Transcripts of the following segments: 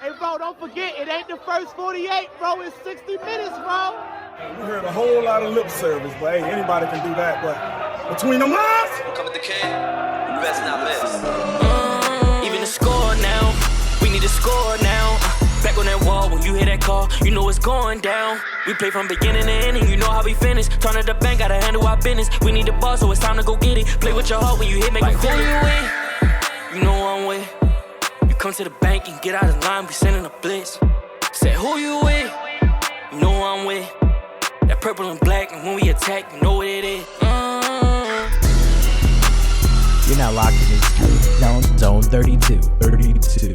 Hey, bro, don't forget, it ain't the first 48, bro. It's 60 minutes, bro. We heard a whole lot of lip service, but hey, anybody can do that. But between the lines, come with the kid, you best not miss. Even the score now, we need to score now. Back on that wall, when you hear that call, you know it's going down. We play from beginning to ending, you know how we finish. Turn to the bank, gotta handle our business. We need the ball, so it's time to go get it. Play with your heart when you hit, make like, who you with? You know I'm with. You come to the bank and get out of line, we sending a blitz. Say who you with? You know I'm with. That purple and black, and when we attack, you know what it is. You're now locked in Zone 32.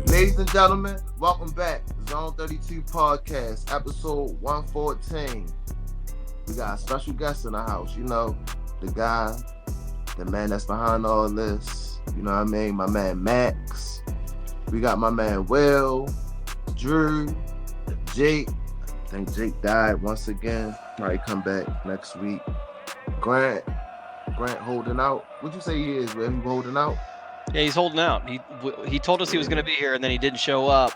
Ladies and gentlemen, welcome back to Zone 32 Podcast, episode 114. We got a special guest in the house, you know, the guy, the man that's behind all this, you know what I mean, my man Max. We got my man Will, Drew, Jake. I think Jake died once again. Probably come back next week. Grant holding out. What'd you say he is? Will he holding out? Yeah, he's holding out. He told us he was going to be here, and then he didn't show up.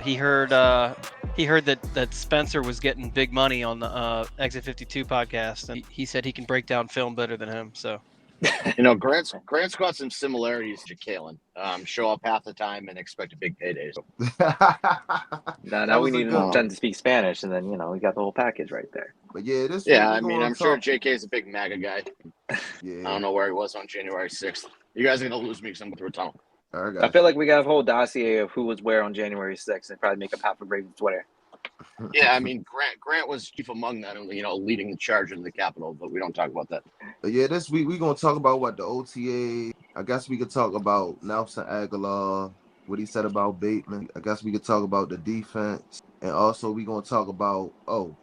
He heard that Spencer was getting big money on the Exit 52 podcast, and he said he can break down film better than him. So, you know, Grant's got some similarities to Kalen. Show up half the time and expect a big payday. So. Now we need them to speak Spanish, and then we got the whole package right there. But yeah, I'm sure JK is a big MAGA guy. Yeah. I don't know where he was on January 6th. You guys are gonna lose me because I'm going through a tunnel. I feel like we got a whole dossier of who was where on January 6th, and probably make up half of Raven's Twitter. Yeah, I mean Grant was chief among that, leading the charge in the Capitol, but we don't talk about that. But yeah, this week we're gonna talk about the OTA. I guess we could talk about Nelson Aguilar, what he said about Bateman. I guess we could talk about the defense, and also we're gonna talk about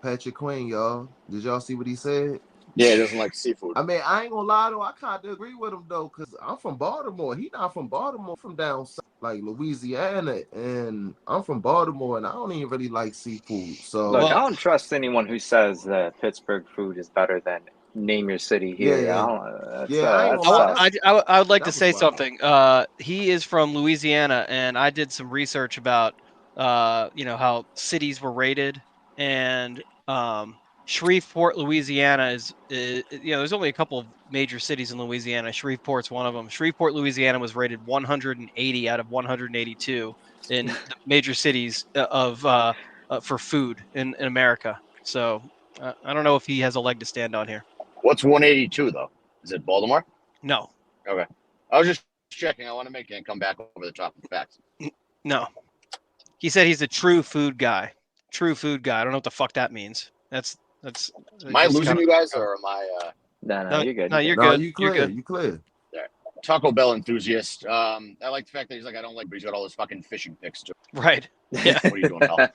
Patrick Queen, y'all. Did y'all see what he said? Yeah, he doesn't like seafood. I mean, I ain't gonna lie though, I kind of agree with him though, because I'm from Baltimore. He not from Baltimore, from down south, like Louisiana, and I'm from Baltimore, and I don't even really like seafood. So look, I don't trust anyone who says that Pittsburgh food is better than name your city here. I would like to say something. He is from Louisiana, and I did some research about how cities were rated, and Shreveport, Louisiana is there's only a couple of major cities in Louisiana. Shreveport's one of them. Shreveport, Louisiana was rated 180 out of 182 in the major cities for food in America. So I don't know if he has a leg to stand on here. What's 182 though? Is it Baltimore? No. Okay. I was just checking. I want to make it and come back over the top of the facts. No. He said he's a true food guy. True food guy. I don't know what the fuck that means. That's. Am I losing you guys, or am I? No, you're good. No, you're good. You clear. You're good. You clear. Yeah. Taco Bell enthusiast. I like the fact that he's like, I don't like, but he's got all his fucking fishing picks too. Right. Yeah. What are you doing, Hal?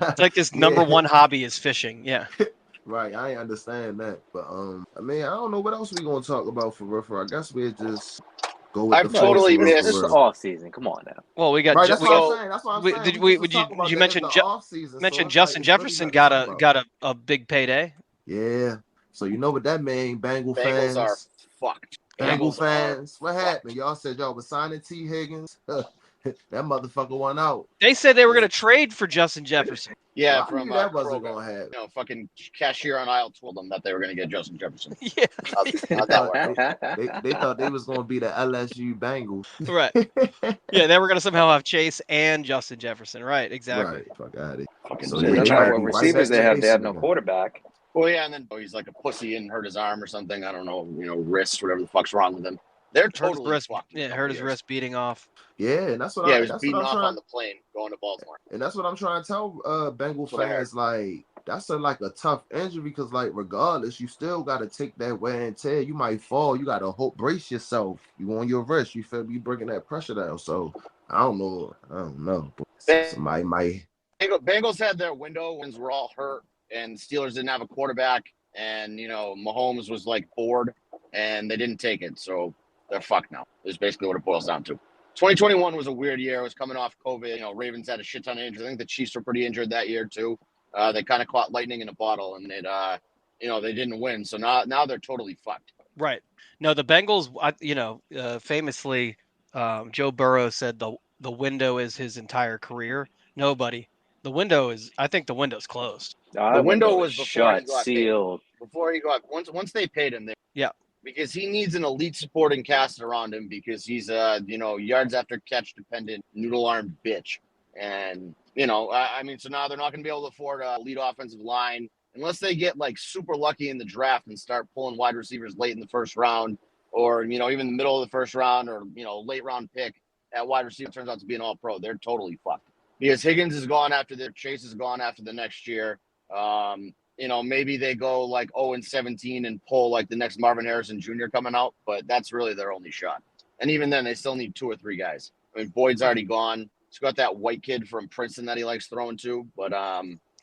It's like his number one hobby is fishing. Yeah. Right. I understand that, but I mean, I don't know what else we gonna talk about for real. I guess we'll just go with I've totally missed this off season. Come on now. Well, we got. Right, that's what I'm saying. Did you mention Justin Jefferson got a big payday? Yeah. So you know what that mean, Bengal Bengals fans are fucked. Bengal fans. What happened? Y'all said y'all was signing T. Higgins. That motherfucker went out. They said they were going to trade for Justin Jefferson. Yeah, from that wasn't going to happen. Fucking cashier on aisle told them that they were going to get Justin Jefferson. Yeah. How'd that work? They thought they was going to be the LSU Bengals. Right. Yeah, they were going to somehow have Chase and Justin Jefferson. Right, exactly. Right. Fuck out of here. So what receivers they have no quarterback. Well, yeah, and then he's like a pussy and hurt his arm or something. I don't know, wrist, whatever the fuck's wrong with him. They're totally fucked. Yeah, hurt his wrist beating off. Yeah, and that's what he was beating off on the plane going to Baltimore. And that's what I'm trying to tell Bengal fans. Like, that's a tough injury because, like, regardless, you still got to take that wear and tear. You might fall. You got to brace yourself. You on your wrist. You feel me bringing that pressure down. So, I don't know. Somebody might. Bengals had their window when we're all hurt, and Steelers didn't have a quarterback, and, Mahomes was, like, bored, and they didn't take it. So, they're fucked now. Is basically what it boils down to. 2021 was a weird year. It was coming off COVID. Ravens had a shit ton of injuries. I think the Chiefs were pretty injured that year too. They kind of caught lightning in a bottle, and they didn't win. So now they're totally fucked. Right. No, the Bengals. Famously, Joe Burrow said the window is his entire career. Nobody. I think the window's closed. The window was is before he shut, got sealed. paid. Before he got once they paid him, Yeah. because he needs an elite supporting cast around him because he's yards after catch dependent noodle armed bitch. And so now they're not going to be able to afford a lead offensive line unless they get like super lucky in the draft and start pulling wide receivers late in the first round, or even the middle of the first round, or late round pick at wide receiver turns out to be an all pro. They're totally fucked because Higgins is gone after Chase is gone after the next year. Maybe they go like 0-17 and pull like the next Marvin Harrison Jr. coming out, but that's really their only shot. And even then, they still need 2 or 3 guys. I mean, Boyd's already gone. He's got that white kid from Princeton that he likes throwing to, but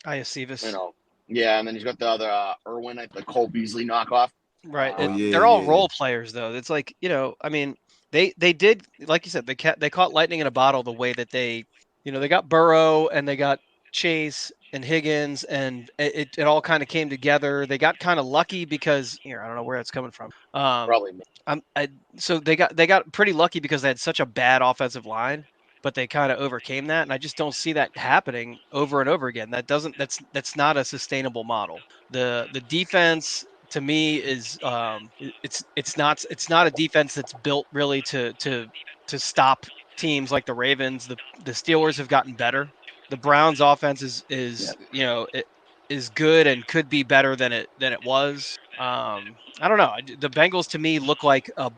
Iacevus. yeah, and then he's got the other Irwin, the Cole Beasley knockoff. Right. yeah, they're all yeah. role players, though. It's like, I mean, they did, like you said, they caught lightning in a bottle the way that they got Burrow and they got Chase and Higgins, and it all kind of came together. They got kind of lucky because I don't know where it's coming from. Probably me. So they got pretty lucky because they had such a bad offensive line, but they kind of overcame that, and I just don't see that happening over and over again. That's not a sustainable model. The defense to me is it's not a defense that's built really to stop teams like the Ravens. The Steelers have gotten better. The Browns offense is good and could be better than it was. I don't know. The Bengals to me look like a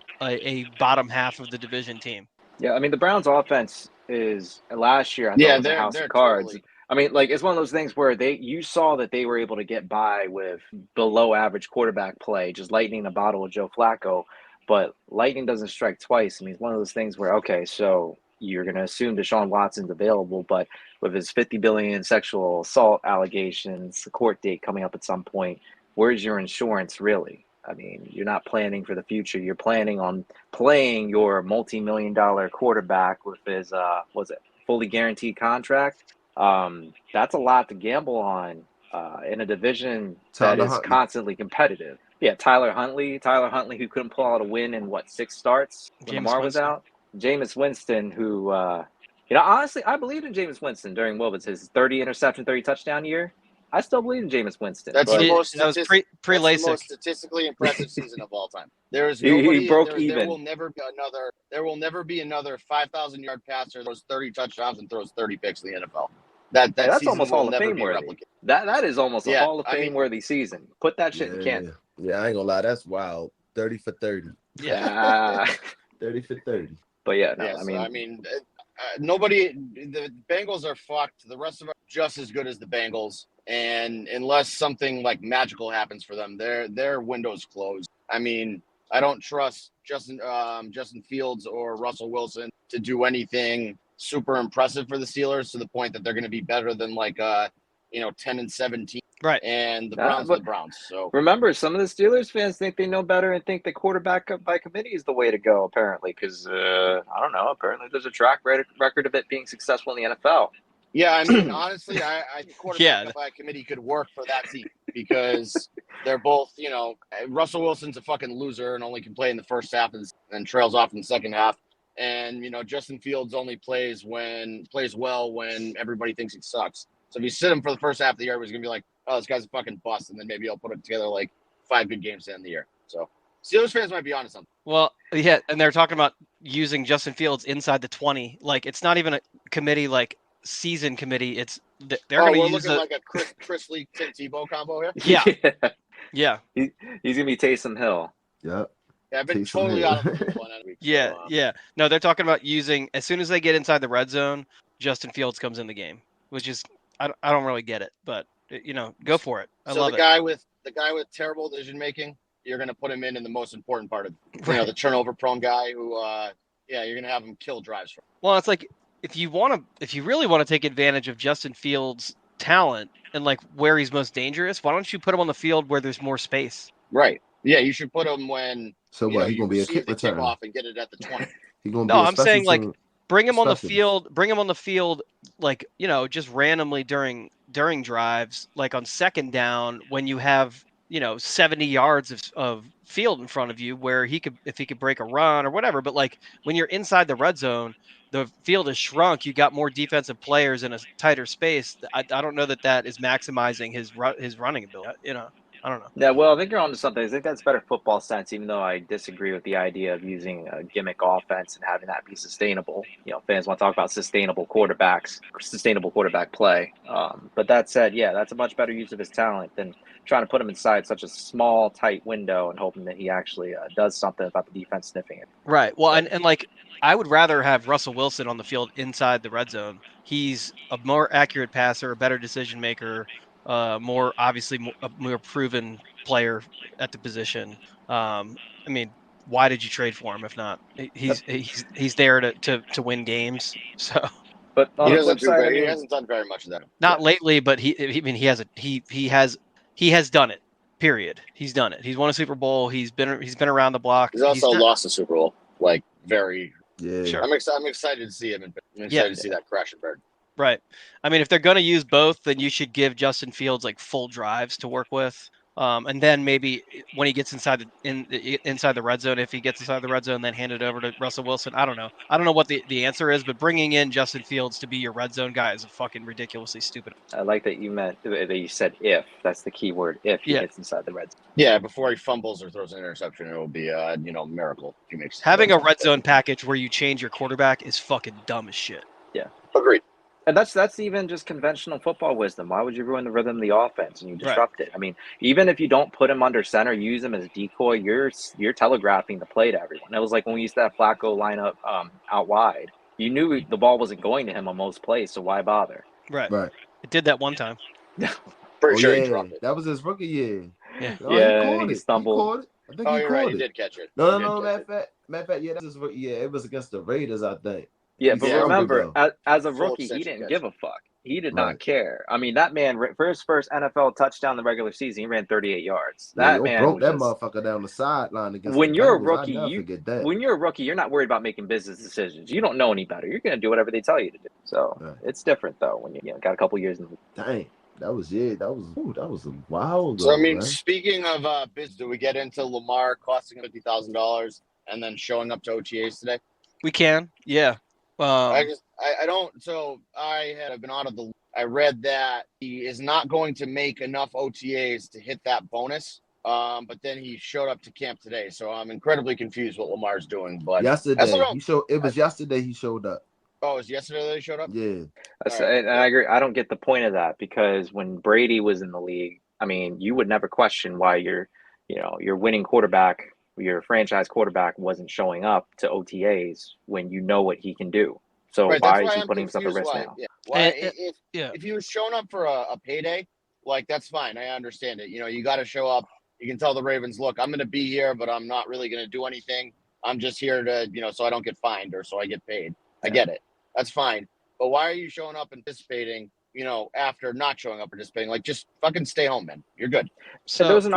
bottom half of the division team. Yeah, I mean the Browns' offense is last year. I thought it was a house of cards. Totally... I mean, like it's one of those things where you saw that they were able to get by with below average quarterback play, just lightning a bottle with Joe Flacco. But lightning doesn't strike twice. I mean, it's one of those things where so you're going to assume Deshaun Watson's available, but with his 50 billion sexual assault allegations, the court date coming up at some point, where's your insurance really? I mean, you're not planning for the future. You're planning on playing your multi-million-dollar quarterback with his, fully guaranteed contract. That's a lot to gamble on in a division that is constantly competitive. Yeah, Tyler Huntley, who couldn't pull out a win in 6 starts when Lamar was out. Jameis Winston, who, honestly, I believed in Jameis Winston during his 30 interception, 30 touchdown year. I still believe in Jameis Winston. That's the most statistically impressive season of all time. There is nobody. He broke even. There will never be another 5,000-yard passer that throws 30 touchdowns and throws 30 picks in the NFL. That's almost Hall of Fame worthy. That is almost a Hall of Fame worthy season. Put that shit in Canton. Yeah, I ain't gonna lie, that's wild. 30 for 30. Yeah, 30 for 30. But nobody. The Bengals are fucked. The rest of them are just as good as the Bengals. And unless something like magical happens for them, their window's closed. I mean, I don't trust Justin Fields or Russell Wilson to do anything super impressive for the Steelers to the point that they're going to be better than 10-17. Right. And the Browns are the Browns. So remember, some of the Steelers fans think they know better and think the quarterback by committee is the way to go, apparently, because I don't know. Apparently, there's a track record of it being successful in the NFL. Yeah, I mean, honestly, I think quarterback by committee could work for that team because they're both, Russell Wilson's a fucking loser and only can play in the first half and trails off in the second half. And, Justin Fields only plays well when everybody thinks he sucks. So if you sit him for the first half of the year, he's going to be like, oh, this guy's a fucking bust. And then maybe he'll put it together 5 good games to end the year. So Steelers fans might be onto something. Well, yeah, and they're talking about using Justin Fields inside the 20. It's not even a committee season committee. They're going to use looking like a Chris Lee Tim Tebow combo here. Yeah. He's going to be Taysom Hill. Yep. Yeah, I've been totally out of the one week. Yeah. No, they're talking about using as soon as they get inside the red zone, Justin Fields comes in the game, which is I don't really get it, but go for it. I love it. The guy with terrible decision making, you're going to put him in the most important part of the turnover prone guy who you're going to have him kill drives from. Well, it's like if you really want to take advantage of Justin Fields' talent and where he's most dangerous, why don't you put him on the field where there's more space? Right. Yeah, you should put him when he's going to be a kick return off and get it at the 20. He's going to be I'm saying bring him on the field, just randomly during drives, on second down when you have 70 yards of field in front of you where if he could break a run or whatever. But when you're inside the red zone, the field has shrunk. You got more defensive players in a tighter space. I don't know that is maximizing his running ability. I don't know. Yeah, well, I think you're onto something. I think that's better football sense, even though I disagree with the idea of using a gimmick offense and having that be sustainable. Fans want to talk about sustainable quarterbacks, sustainable quarterback play. But that said, yeah, that's a much better use of his talent than trying to put him inside such a small, tight window and hoping that he actually does something about the defense sniffing it. Right. Well, and like I would rather have Russell Wilson on the field inside the red zone. He's a more accurate passer, a better decision maker, more obviously a more proven player at the position. I mean, why did you trade for him if not? He's there to win games. So, but on He the flip side, he hasn't done very much of that. not lately, but he has done it. Period. He's done it. He's won a Super Bowl. He's been around the block. He's also lost the Super Bowl. Like very. Yeah. Sure. I'm excited to see him. I'm excited to see that crash and burn. Right. I mean, if they're going to use both, then you should give Justin Fields like full drives to work with. And then maybe when he gets inside the red zone, if he gets inside the red zone, then hand it over to Russell Wilson. I don't know. I don't know what the answer is, but bringing in Justin Fields to be your red zone guy is a fucking ridiculously stupid. I like that you said if. That's the key word. If he gets inside the red zone. Yeah, before he fumbles or throws an interception, it will be a miracle if he makes. Having a red zone package where you change your quarterback is fucking dumb as shit. Yeah, agreed. And that's even just conventional football wisdom. Why would you ruin the rhythm of the offense and you disrupt it? I mean, even if you don't put him under center, use him as decoy, you're telegraphing the play to everyone. It was like when we used to have Flacco line up out wide. You knew the ball wasn't going to him on most plays, so why bother? Right. It did that one time. Pretty sure he dropped it. That was his rookie year. Yeah, he stumbled. I think he caught it. He did catch it. No. Matter of fact, yeah, that's his rookie year. It was against the Raiders, I think. Yeah, but remember, as a rookie, he didn't give a fuck. He did not care. I mean, that man, for his first NFL touchdown in the regular season, he ran 38 yards. That man broke that motherfucker down the sideline against when the you're Bengals. When you're a rookie, you're not worried about making business decisions. You don't know any better. You're going to do whatever they tell you to do. So it's different, though, when you got a couple years in the league. Dang. That was a while ago. So, I mean, man. Speaking of business, do we get into Lamar costing $50,000 and then showing up to OTAs today? We can, yeah. I don't. So I have been out of the. I read that he is not going to make enough OTAs to hit that bonus. But then he showed up to camp today, so I'm incredibly confused what Lamar's doing. But yesterday yesterday he showed up. Oh, it was yesterday that he showed up? Yeah. And I agree. I don't get the point of that because when Brady was in the league, I mean, you would never question why your winning quarterback, your franchise quarterback wasn't showing up to OTAs when you know what he can do. So why is he putting himself at risk now? Yeah. If he was showing up for a payday, like that's fine. I understand it. You got to show up. You can tell the Ravens, look, I'm going to be here, but I'm not really going to do anything. I'm just here to, so I don't get fined or so I get paid. I get it. That's fine. But why are you showing up anticipating, after not showing up participating? Like, just fucking stay home, man. You're good. So there's an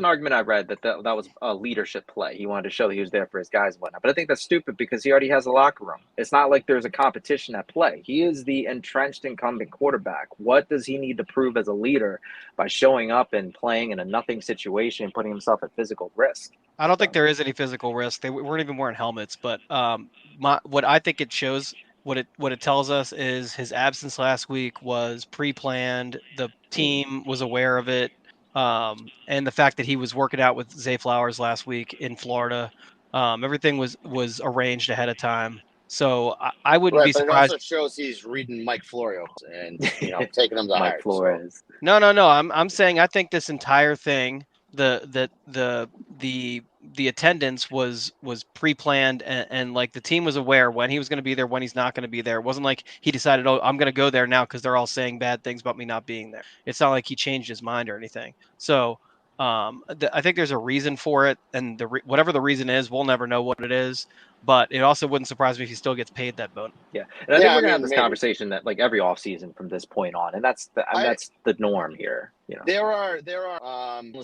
argument I read that was a leadership play. He wanted to show that he was there for his guys and whatnot. But I think that's stupid because he already has a locker room. It's not like there's a competition at play. He is the entrenched incumbent quarterback. What does he need to prove as a leader by showing up and playing in a nothing situation and putting himself at physical risk? I don't think there is any physical risk. They weren't even wearing helmets. But what I think it shows. What it tells us is his absence last week was pre-planned. The team was aware of it, and the fact that he was working out with Zay Flowers last week in Florida, everything was arranged ahead of time. So I wouldn't be surprised. But it also shows he's reading Mike Florio and taking him to Mike Flores. So. No. I'm saying I think this entire thing, the attendance was pre-planned and like the team was aware when he was going to be there, when he's not going to be there. It wasn't like he decided, I'm going to go there now because they're all saying bad things about me not being there. It's not like he changed his mind or anything. So I think there's a reason for it, and whatever the reason is, we'll never know what it is. But it also wouldn't surprise me if he still gets paid that bonus. Yeah, and I think we're gonna have this conversation that like every offseason from this point on, and that's the norm here. There are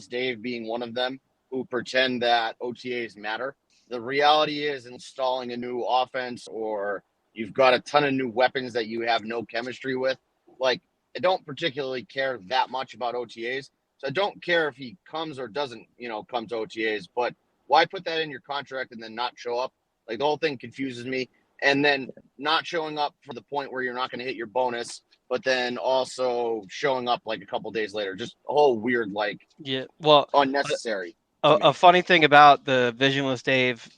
Dave being one of them who pretend that OTAs matter. The reality is installing a new offense or you've got a ton of new weapons that you have no chemistry with. Like, I don't particularly care that much about OTAs. So I don't care if he comes or doesn't, come to OTAs. But why put that in your contract and then not show up? Like, the whole thing confuses me. and then not showing up for the point where you're not going to hit your bonus, but then also showing up like a couple days later. Just a whole weird, like, Yeah. Well, unnecessary. a funny thing about the Visionless Dave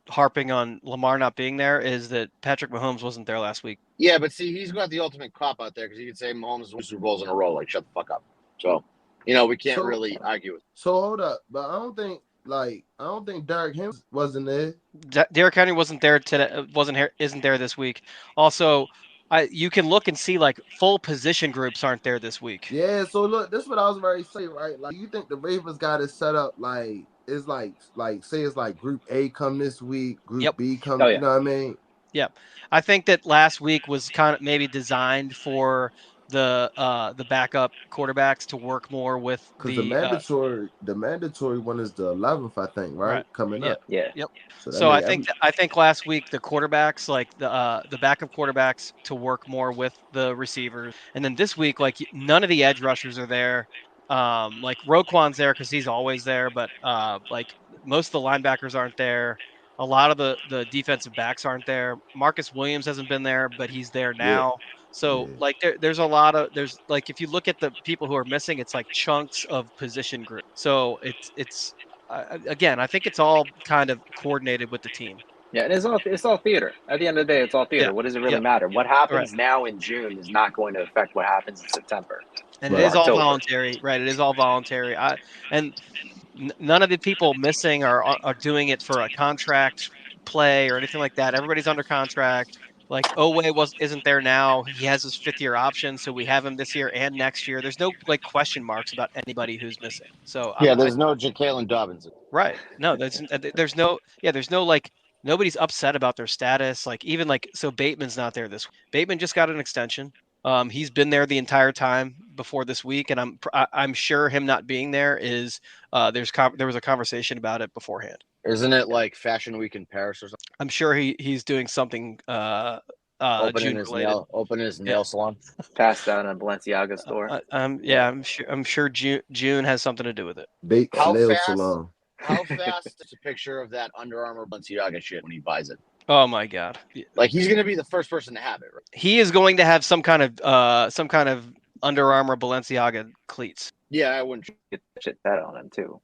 harping on Lamar not being there is that Patrick Mahomes wasn't there last week. Yeah, but see, he's got the ultimate cop out there because he could say Mahomes won Super Bowls in a row. Like, shut the fuck up. So, we can't really argue with. So hold up, but I don't think Derrick Henry wasn't there. Derrick Henry wasn't there today. Isn't there this week. Also, you can look and see like full position groups aren't there this week. Yeah. So look, this is what I was ready to say, right? Like, you think the Ravens got it set up like it's like say it's like Group A come this week, Group B come. Oh, yeah. You know what I mean? Yeah, I think that last week was kind of maybe designed for the backup quarterbacks to work more with Because the mandatory one is the 11th, I think, right? Coming up. Yeah. Yep. So, So I think last week the quarterbacks, like the backup quarterbacks, to work more with the receivers, and then this week like none of the edge rushers are there. Like Roquan's there because he's always there, but like most of the linebackers aren't there. A lot of the defensive backs aren't there. Marcus Williams hasn't been there, but he's there now. So like there's a lot of like if you look at the people who are missing, it's like chunks of position group. So it's again, I think it's all kind of coordinated with the team. Yeah, and it's all theater. At the end of the day, it's all theater. Yeah. What does it really Yeah. matter? What happens now in June is not going to affect what happens in September. And or it is all October. voluntary, right? It is all voluntary. None of the people missing are doing it for a contract play or anything like that. Everybody's under contract. Like Owe isn't there now. He has his 5th-year option, so we have him this year and next year. There's no like question marks about anybody who's missing. So There's no Jalen Dobbins. Right. No, there's no like nobody's upset about their status. Like even like so Bateman's not there this week. Bateman just got an extension. He's been there the entire time before this week, and I'm sure him not being there is there was a conversation about it beforehand. Isn't it like Fashion Week in Paris or something? I'm sure he's doing something Opening his nail salon. Passed out in a Balenciaga store. I'm sure June has something to do with it. How nail fast- salon. How fast is a picture of that Under Armour Balenciaga shit when he buys it? Oh my God! Like he's gonna be the first person to have it, right? He is going to have some kind of Under Armour Balenciaga cleats. Yeah, I wouldn't get shit bet on him too.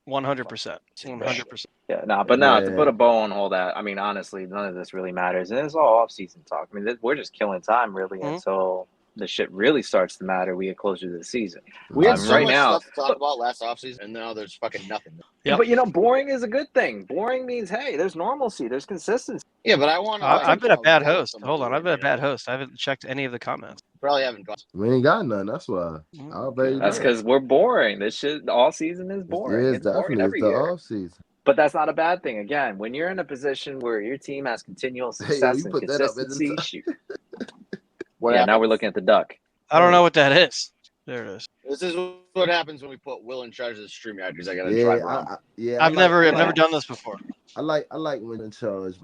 100%. 100%. Yeah, to put a bow on all that. I mean, honestly, none of this really matters, and it's all off-season talk. I mean, we're just killing time really until the shit really starts to matter. We get closer to the season. We had so much stuff to talk about last offseason, and now there's fucking nothing. Yep. But boring is a good thing. Boring means hey, there's normalcy, there's consistency. Yeah, but I want. I've been a bad host. Hold on, I've been a bad host. I haven't checked any of the comments. Probably haven't got. We ain't got none. That's why. That's because we're boring. This shit, all season is boring. It's definitely every the year. off season. But that's not a bad thing. Again, when you're in a position where your team has continual success and consistency, now we're looking at the duck. I don't know what that is. There it is. This is what happens when we put Will in charge of the StreamYard because I got to drive around. I've never done this before. I like Will in charge,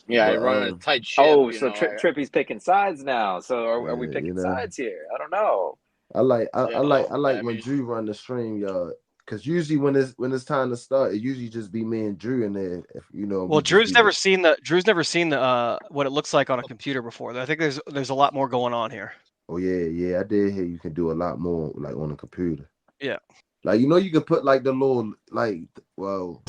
Yeah, I run a tight ship. Oh, so Trippy's picking sides now. So are we picking sides here? I don't know. I like when Drew run the StreamYard. Because usually when it's time to start, it usually just be me and Drew in there. Well, Drew's never seen the what it looks like on a computer before. I think there's a lot more going on here. Oh yeah, I did hear you can do a lot more like on a computer. Yeah, like you can put like the little no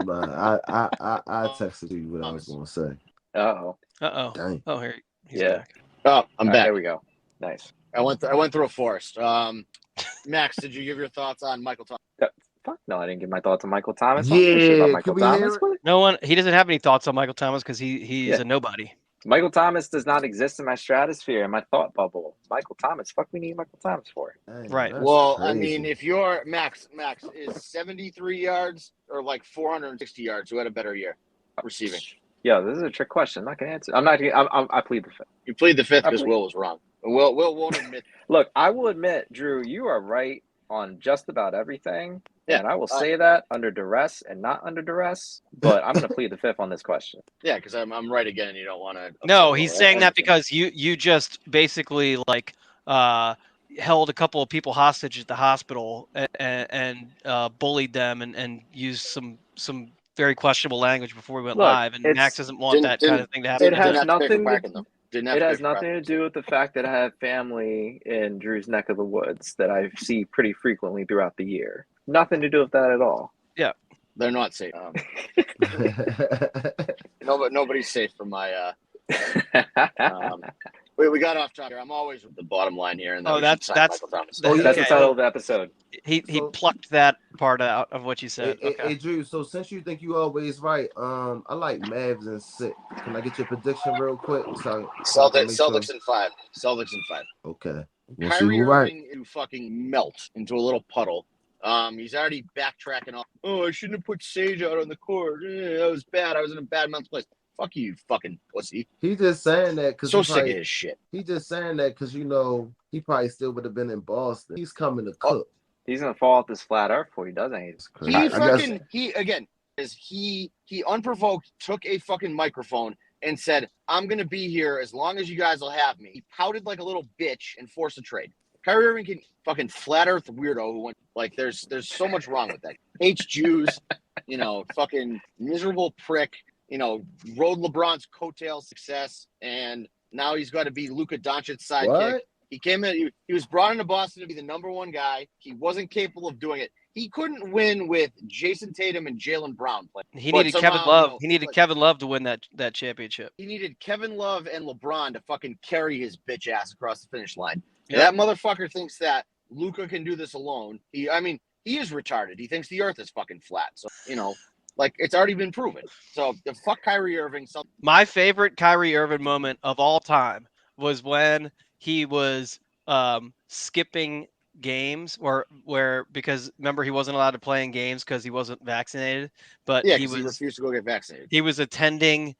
man, I texted you what I was gonna say. Dang. Oh here. Yeah. Back. Oh, I'm back. There we go. Nice. I went through a forest. Max, did you give your thoughts on Michael Thomas? Fuck no, I didn't give my thoughts on Michael Thomas. Yeah, Michael Thomas. No one. He doesn't have any thoughts on Michael Thomas because he's a nobody. Michael Thomas does not exist in my stratosphere, in my thought bubble. Michael Thomas, fuck, we need Michael Thomas for. Right. Well, crazy. I mean, if you're Max is 73 yards or like 460 yards, who had a better year receiving? Yeah, this is a trick question. I'm not gonna answer. I plead the fifth. You plead the fifth because Will was wrong. Will won't admit. Look, I will admit, Drew, you are right on just about everything. Yeah, and I will say that under duress and not under duress, but I'm going to plead the fifth on this question. Yeah, because I'm right again. You don't want to. No, he's saying that because you just basically like held a couple of people hostage at the hospital and bullied them and used some very questionable language before we went Look, live, and it's- Max doesn't want that kind of thing to happen. It has Didn't have to pay for nothing. parking, though. Didn't have It to has pay for nothing to do with the fact that I have family in Drew's neck of the woods that I see pretty frequently throughout the year. Nothing to do with that at all. They're not safe. Nobody's safe from my. We got off topic. I'm always with the bottom line here, and That's That's Okay. the title of the episode. He So- plucked that part out of what you said. Hey, Drew, so since you think you always right, I like Mavs and 6. Can I get your prediction real quick? Celtics in 5. Celtics in 5. Okay. We'll see Kyrie who right. Irving to fucking melt into a little puddle. He's already backtracking off. Oh, I shouldn't have put Sage out on the court. That was bad. I was in a bad mental place. Fuck you fucking pussy. He just saying that because So sick of his shit. He just saying that because he probably still would have been in Boston. He's coming to cook. He's gonna fall off this flat earth before he does anything. He unprovoked took a fucking microphone and said, "I'm gonna be here as long as you guys will have me." He pouted like a little bitch and forced a trade. Kyrie Irving can fucking flat earth weirdo who went like there's so much wrong with that. Hates Jews, fucking miserable prick, rode LeBron's coattail success, and now he's got to be Luka Doncic's sidekick. What? He came in. He was brought into Boston to be the number one guy. He wasn't capable of doing it. He couldn't win with Jason Tatum and Jaylen Brown playing. He needed Kevin Love. He needed Kevin Love to win that championship. He needed Kevin Love and LeBron to fucking carry his bitch ass across the finish line. Yep. That motherfucker thinks that Luka can do this alone. He is retarded. He thinks the earth is fucking flat. So, it's already been proven. So, fuck Kyrie Irving. My favorite Kyrie Irving moment of all time was when he was skipping games because remember he wasn't allowed to play in games because he wasn't vaccinated, but he refused to go get vaccinated. He was attending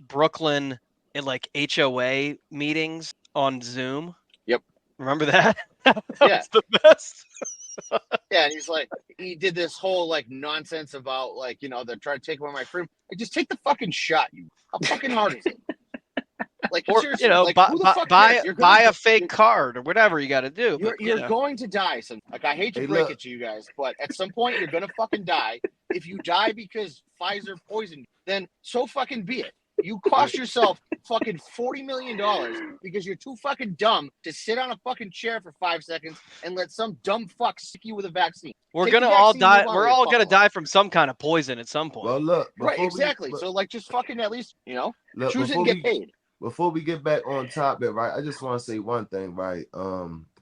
Brooklyn in like HOA meetings on Zoom. Yep. Remember that? That was the best. Yeah, and he did this whole nonsense about they're trying to take away my freedom. Just take the fucking shot, you. How fucking hard is it? Or seriously, buy a fake card or whatever you got to do. You're going to die. I hate to break it to you guys, but at some point you're gonna fucking die. If you die because Pfizer poisoned you, then so fucking be it. You cost yourself fucking $40 million because you're too fucking dumb to sit on a fucking chair for 5 seconds and let some dumb fuck stick you with a vaccine. We're gonna all die. We're all gonna die from some kind of poison at some point. Well, look, right, exactly. So just fucking at least choose it and get paid. Before we get back on topic, right? I just want to say one thing, right?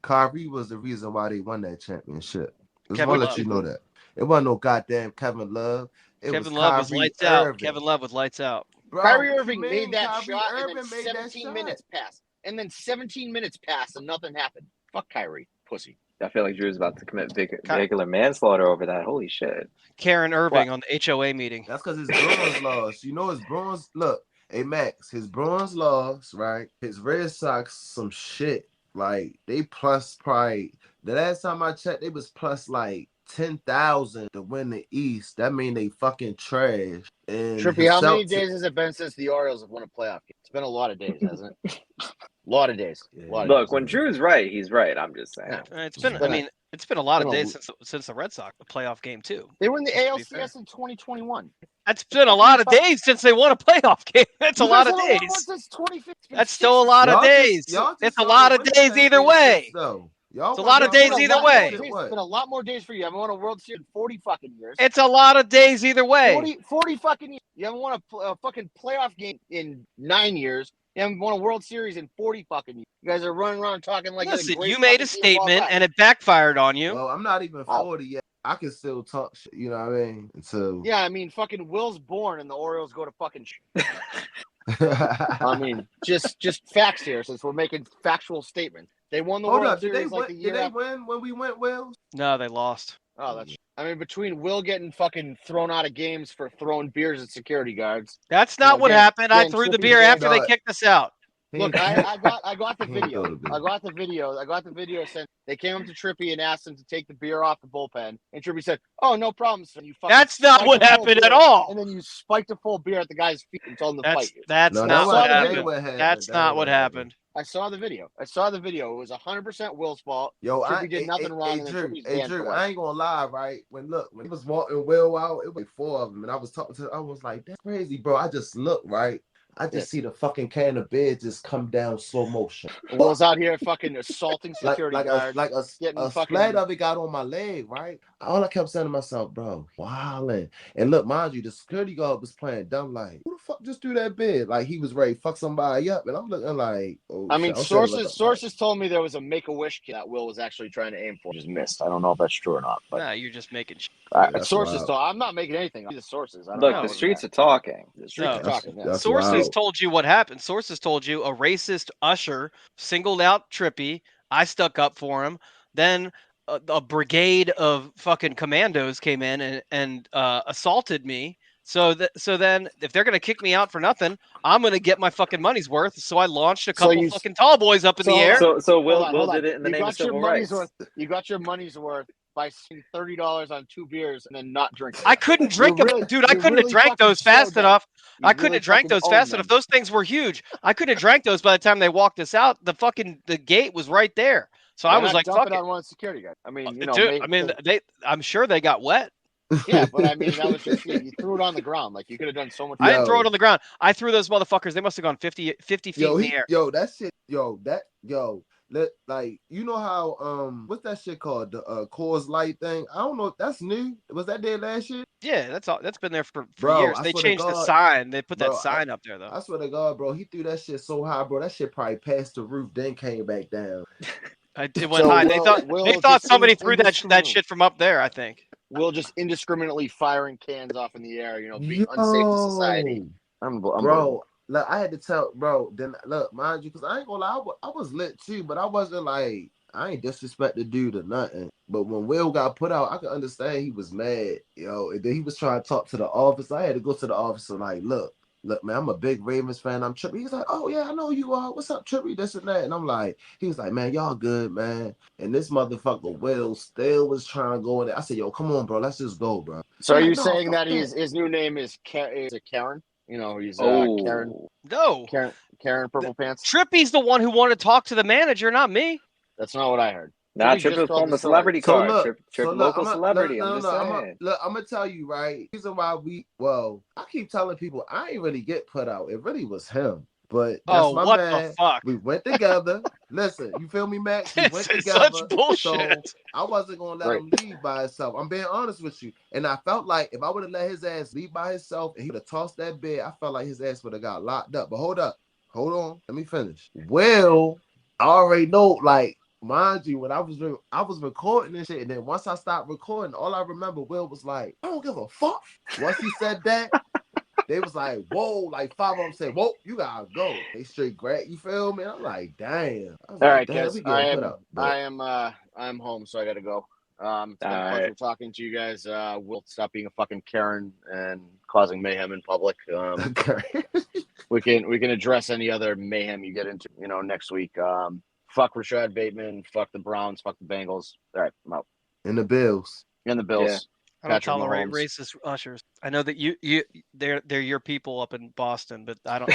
Kyrie was the reason why they won that championship. Just want to let you know that it wasn't no goddamn Kevin Love. Kevin Love was lights out. Kevin Love was lights out. Bro, Kyrie Irving made that shot, and then 17 minutes passed. And then 17 minutes passed, and nothing happened. Fuck Kyrie, pussy. I feel like Drew's about to commit vehicular manslaughter over that. Holy shit. Karen Irving on the HOA meeting. That's because his Bruins lost. His Bruins, look, hey, Max, his Bruins lost, right? His Red Sox, some shit. They plus probably, the last time I checked, they was plus 10,000 to win the East. That mean they fucking trash. And Trippy, how many days has it been since the Orioles have won a playoff game? It's been a lot of days, hasn't it? A lot of days. Look, when Drew's right, he's right. I'm just saying. Yeah. It's been a lot of days since the Red Sox playoff game too. They were in the ALCS in 2021. That's been a lot of days since they won a playoff game. That's a lot of days. That's still a lot of days. It's a lot of days either way. It's a lot of days either way. It's been a lot more days for you. I haven't won a World Series in 40 fucking years. It's a lot of days either way. 40 fucking years. You haven't won a fucking playoff game in 9 years. You haven't won a World Series in 40 fucking years. You guys are running around talking like listen, you made a statement and it backfired on you. Well, I'm not even 40 yet. I can still talk shit, you know what I mean? So yeah, fucking Will's born and the Orioles go to fucking shit. Just facts here since we're making factual statements. They won the World Series the year after. Did they win when we went, Will? No, they lost. Oh, that's. Between Will getting fucking thrown out of games for throwing beers at security guards. That's not what happened. I threw the beer after they kicked us out. Look, I got the video. I got the video. Sent. They came up to Trippy and asked him to take the beer off the bullpen, and Trippy said, "Oh, no problem." So that's not what happened at all. And then you spiked a full beer at the guy's feet and told him to fight you. That's not what happened. That's not what happened. I saw the video. It was 100% Will's fault. Yo, Trippy did nothing wrong, and then Trippy's banned for Drew, life. I ain't gonna lie, right? When he was walking Will out, it was like 4 of them, and I was like, that's crazy, bro. I just looked, right? I just see the fucking can of beer just come down slow motion. Will's out here fucking assaulting security guards. A splat of it got on my leg, right? All I kept saying to myself, bro, wildin'. And look, mind you, the security guard was playing dumb, like, who the fuck just threw that bid? Like, he was ready to fuck somebody up, and I'm looking like, oh, I mean, shit. sources told me there was a Make-A-Wish kid that Will was actually trying to aim for, just missed. I don't know if that's true or not. But Nah, you're just making shit. Sources told. I'm not making anything. The sources. I don't Look, know. the streets are talking. The streets are talking. Yeah. Sources told you what happened. Sources told you a racist usher singled out Trippy. I stuck up for him. Then a brigade of fucking commandos came in and assaulted me. So then, if they're gonna kick me out for nothing, I'm gonna get my fucking money's worth. So I launched a couple fucking tall boys up in the air. So Will did it in the name of civil rights. You got your money's worth by spending $30 on 2 beers and then not drinking. I couldn't drink them, dude. I couldn't have drank those fast enough. I couldn't have drank those fast enough. Those things were huge. I couldn't have drank those by the time they walked us out. The gate was right there. So I was like, fuck it. On one security guard. I mean, dude, I'm sure they got wet. Yeah, but I mean, that was just you threw it on the ground. Like, you could have done so much. I didn't throw it on the ground. I threw those motherfuckers. They must have gone 50 feet in the air. That shit. Like, you know how what's that shit called? The Coors Light thing. I don't know. That's new. Was that there last year? Yeah, that's been there for years. They changed the sign. They put that sign up there though. I swear to God, bro, he threw that shit so high, bro. That shit probably passed the roof, then came back down. It went high. They thought somebody threw that shit from up there. I think. Will just indiscriminately firing cans off in the air, being unsafe to society. Bro, look, I had to tell, bro. Then look, mind you, because I ain't gonna lie, I was lit too, but I wasn't like, I ain't disrespect the dude or nothing. But when Will got put out, I could understand he was mad, and then he was trying to talk to the officer. I had to go to the officer like, look, man, I'm a big Ravens fan. I'm Trippy. He's like, oh yeah, I know you are. What's up, Trippy? This and that. And I'm like, he was like, man, y'all good, man. And this motherfucker Will still was trying to go in there. I said, yo, come on, bro, let's just go, bro. So are you saying that his new name is Karen? He's Karen. No, Karen Purple Pants. Trippy's the one who wanted to talk to the manager, not me. That's not what I heard. Nah, Trippy was pulling the celebrity card. Local celebrity. I'm gonna tell you, right? Reason why I keep telling people I ain't really get put out. It really was him. But that's my man. The fuck? We went together. Listen, you feel me, Max? We went together. Such bullshit. So I wasn't gonna let him leave by himself. I'm being honest with you. And I felt like if I would have let his ass leave by himself and he would have tossed that bed, I felt like his ass would have got locked up. But hold on, let me finish. Well, I already know, like, mind you, when I was recording this shit, and then once I stopped recording, all I remember Will was like, I don't give a fuck. Once he said that, they was like, whoa, like 5 of them said, whoa, you gotta go. They straight grab, you feel me? I'm like, damn. All right, guys, I'm home, so I gotta go. It's been a pleasure talking to you guys. We'll stop being a fucking Karen and causing mayhem in public. We can address any other mayhem you get into, next week. Fuck Rashad Bateman. Fuck the Browns. Fuck the Bengals. All right, I'm out. And the Bills. Yeah. I don't tolerate racist ushers. I know that they're your people up in Boston, but I don't.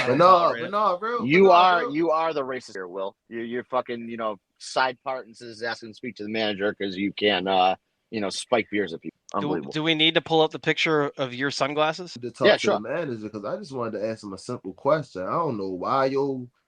You are the racist here, Will. You're fucking side partners asking to speak to the manager because you can spike beers at people. Unbelievable. Do we need to pull up the picture of your sunglasses? To talk to the manager because I just wanted to ask him a simple question. I don't know why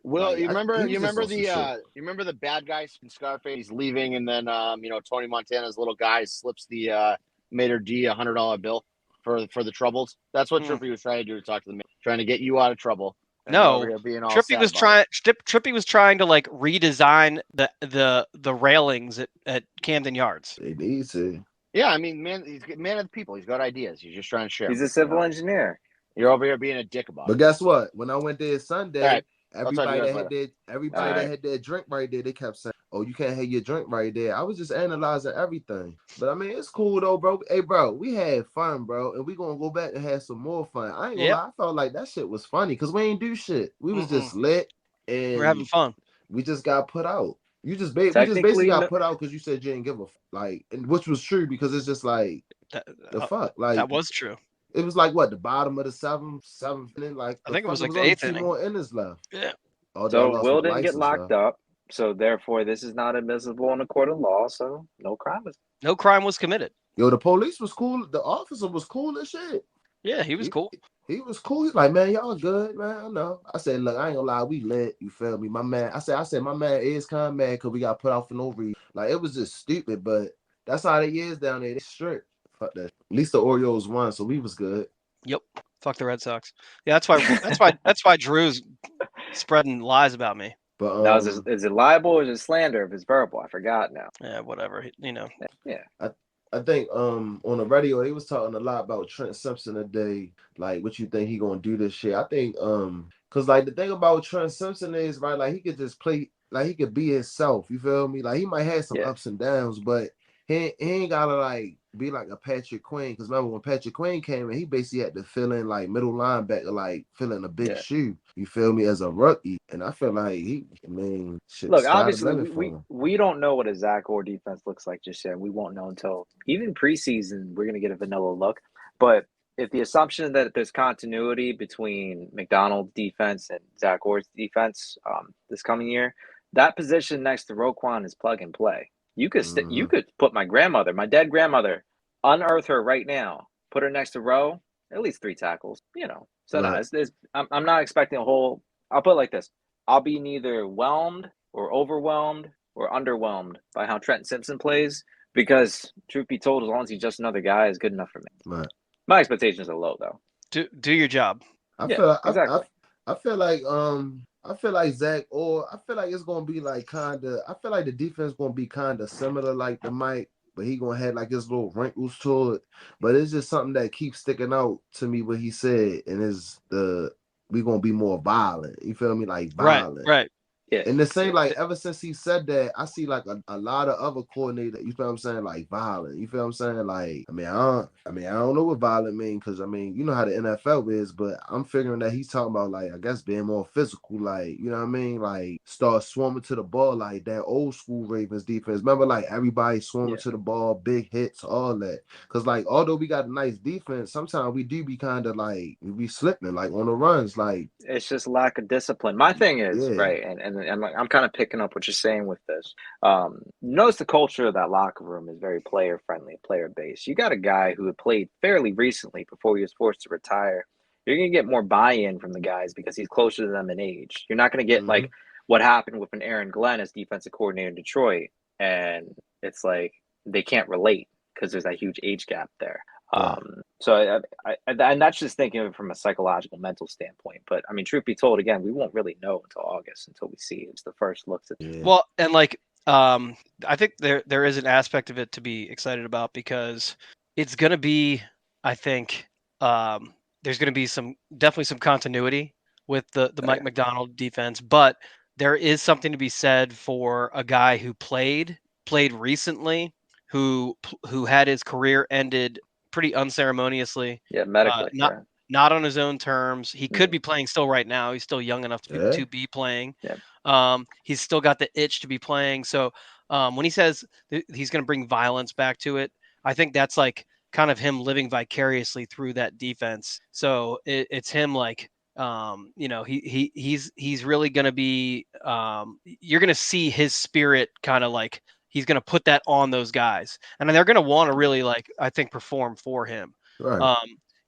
Will, you remember the bad guy in Scarface? He's leaving, and then Tony Montana's little guy slips the Mater D $100 bill for the troubles. That's what Trippy was trying to do to talk to the man, trying to get you out of trouble. No, Trippy was trying to like redesign the railings at Camden Yards. They need to. Yeah, I mean, he's a man of the people. He's got ideas. He's just trying to share. He's a civil engineer. You're over here being a dick about it. But guess what? When I went there Sunday, everybody that later. had their drink right there, they kept saying, "Oh, you can't have your drink right there." I was just analyzing everything. But I mean, it's cool though, bro. Hey, bro, we had fun, bro, and we gonna go back and have some more fun. I ain't gonna lie, I felt like that shit was funny because we ain't do shit. We was just lit and we're having fun. We just got put out. We just basically got put out because you said you didn't give a like, and which was true because it's just like the fuck, like that was true. It was like what, the bottom of the seventh inning, like I think it was like the 8th inning. More innings left. Yeah. Although So I lost Will my didn't get license locked though. up. So therefore, this is not admissible in a court of law. So no crime was. No crime was committed. Yo, the police was cool. The officer was cool as shit. Yeah, he was cool. He was cool. He's like, man, y'all good, man. I know. I said, look, I ain't gonna lie, we lit. You feel me? My man. I said, my man is kind of mad because we got put out for no reason. Like it was just stupid, but that's how they is down there. They strict. Fuck that. At least the Orioles won, so we was good. Yep. Fuck the Red Sox. Yeah, that's why Drew's spreading lies about me. But Now is it libel or is it slander if it's verbal? I forgot now. Yeah, whatever. You know. Yeah. I think on the radio they was talking a lot about Trent Simpson today. Like, what you think he gonna do this year? I think cause like the thing about Trent Simpson is right, like he could just play, like he could be himself. You feel me? Like he might have some ups and downs, but he ain't gotta like be like a Patrick Queen. Cause remember when Patrick Queen came in, he basically had to fill in like middle linebacker, like filling a big shoe. You feel me? As a rookie, and I feel like look, obviously we don't know what a Zach Orr defense looks like just yet. We won't know until even preseason. We're gonna get a vanilla look, but if the assumption that there's continuity between McDonald's defense and Zach Orr's defense this coming year, that position next to Roquan is plug and play. You could you could put my dead grandmother, unearth her right now, put her next to Rowe, at least 3 tackles. You know, so Right. I'm not expecting a whole. I'll put it like this: I'll be neither whelmed or overwhelmed or underwhelmed by how Trent Simpson plays because, truth be told, as long as he's just another guy, is good enough for me. Right. My expectations are low though. Do your job. I Yeah, feel exactly. I feel like Zach Orr. I feel like it's gonna be like kinda. I feel like the defense gonna be kinda similar like the Mike, but he gonna have like his little wrinkles to it. But it's just something that keeps sticking out to me what he said, and is we gonna be more violent. You feel me? Like violent. Right. Yeah. And the same, like ever since he said that, I see like a lot of other coordinators, you feel what I'm saying, like violent. You feel what I'm saying? Like, I don't know what violent mean, because you know how the NFL is, but I'm figuring that he's talking about like, I guess being more physical, like, you know what I mean? Like start swarming to the ball like that old school Ravens defense. Remember, like everybody swarming to the ball, big hits, all that. Cause like although we got a nice defense, sometimes we do be kind of like we be slipping like on the runs, like it's just lack of discipline. My thing is right, and I'm kind of picking up what you're saying with this. Notice the culture of that locker room is very player friendly, player based. You got a guy who had played fairly recently before he was forced to retire. You're gonna get more buy-in from the guys because he's closer to them in age. You're not gonna get like what happened with an Aaron Glenn as defensive coordinator in Detroit, and it's like they can't relate because there's that huge age gap there. So and that's just thinking of it from a psychological, mental standpoint. But I mean, truth be told, again, we won't really know until August until we see it. It's the first looks at. Well, and like I think there is an aspect of it to be excited about because it's going to be, I think, there's going to be definitely some continuity with the Mike McDonald defense, but there is something to be said for a guy who played recently, who had his career ended pretty unceremoniously. Yeah, medically. Not on his own terms. He could be playing still right now. He's still young enough to be playing. Yeah. He's still got the itch to be playing. So when he says he's going to bring violence back to it, I think that's like kind of him living vicariously through that defense. So it's him like, he's really going to be, you're going to see his spirit kind of like, he's going to put that on those guys, and they're going to want to really like, I think, perform for him. Right.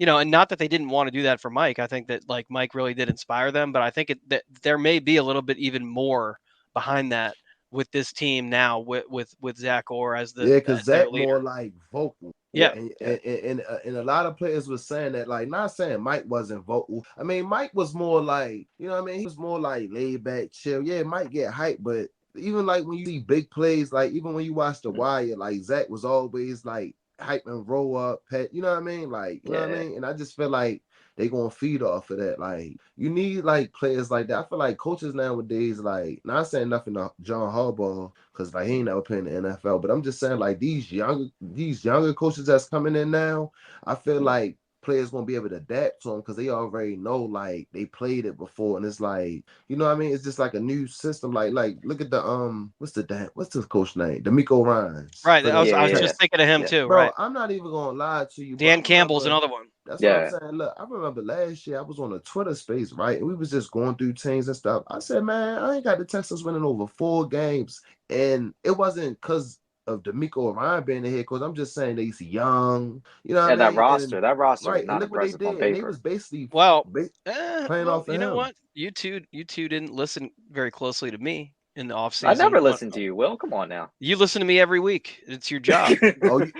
And not that they didn't want to do that for Mike. I think that like Mike really did inspire them, but I think that there may be a little bit even more behind that with this team now with Zach Orr as the because Zach more like vocal. Yeah. And a lot of players were saying that, like, not saying Mike wasn't vocal. I mean, Mike was more like, you know what I mean? He was more like laid back, chill. Yeah, Mike get hyped, but even like when you see big plays, like even when you watch The Wire, like Zach was always like hype and roll up, pet, you know what I mean? Like, you know what I mean? And I just feel like they gonna feed off of that. Like, you need like players like that. I feel like coaches nowadays, like, not saying nothing to John Harbaugh, because like he ain't never playing in the NFL, but I'm just saying like these younger coaches that's coming in now, I feel like players gonna be able to adapt to them because they already know, like, they played it before, and it's like, you know what I mean? It's just like a new system. Like look at the what's the coach name? D'Amico Ryans. Right. I was just thinking of him too. Bro, right. I'm not even gonna lie to you. Dan Campbell's another one. That's what I'm Yeah. saying. Look, I remember last year I was on a Twitter space, right? And we was just going through teams and stuff. I said, man, I ain't got the Texans winning over 4 games. And it wasn't because of D'Amico or Ryan being the head coach. I'm just saying they's young. You know Yeah, what I that mean? And roster was right, and not look what they impressive on did. And they paper. was basically Well, playing well, off of you know him. what? You two didn't listen very closely to me in the offseason. I never listened to you, Will. Come on now. You listen to me every week. It's your job. You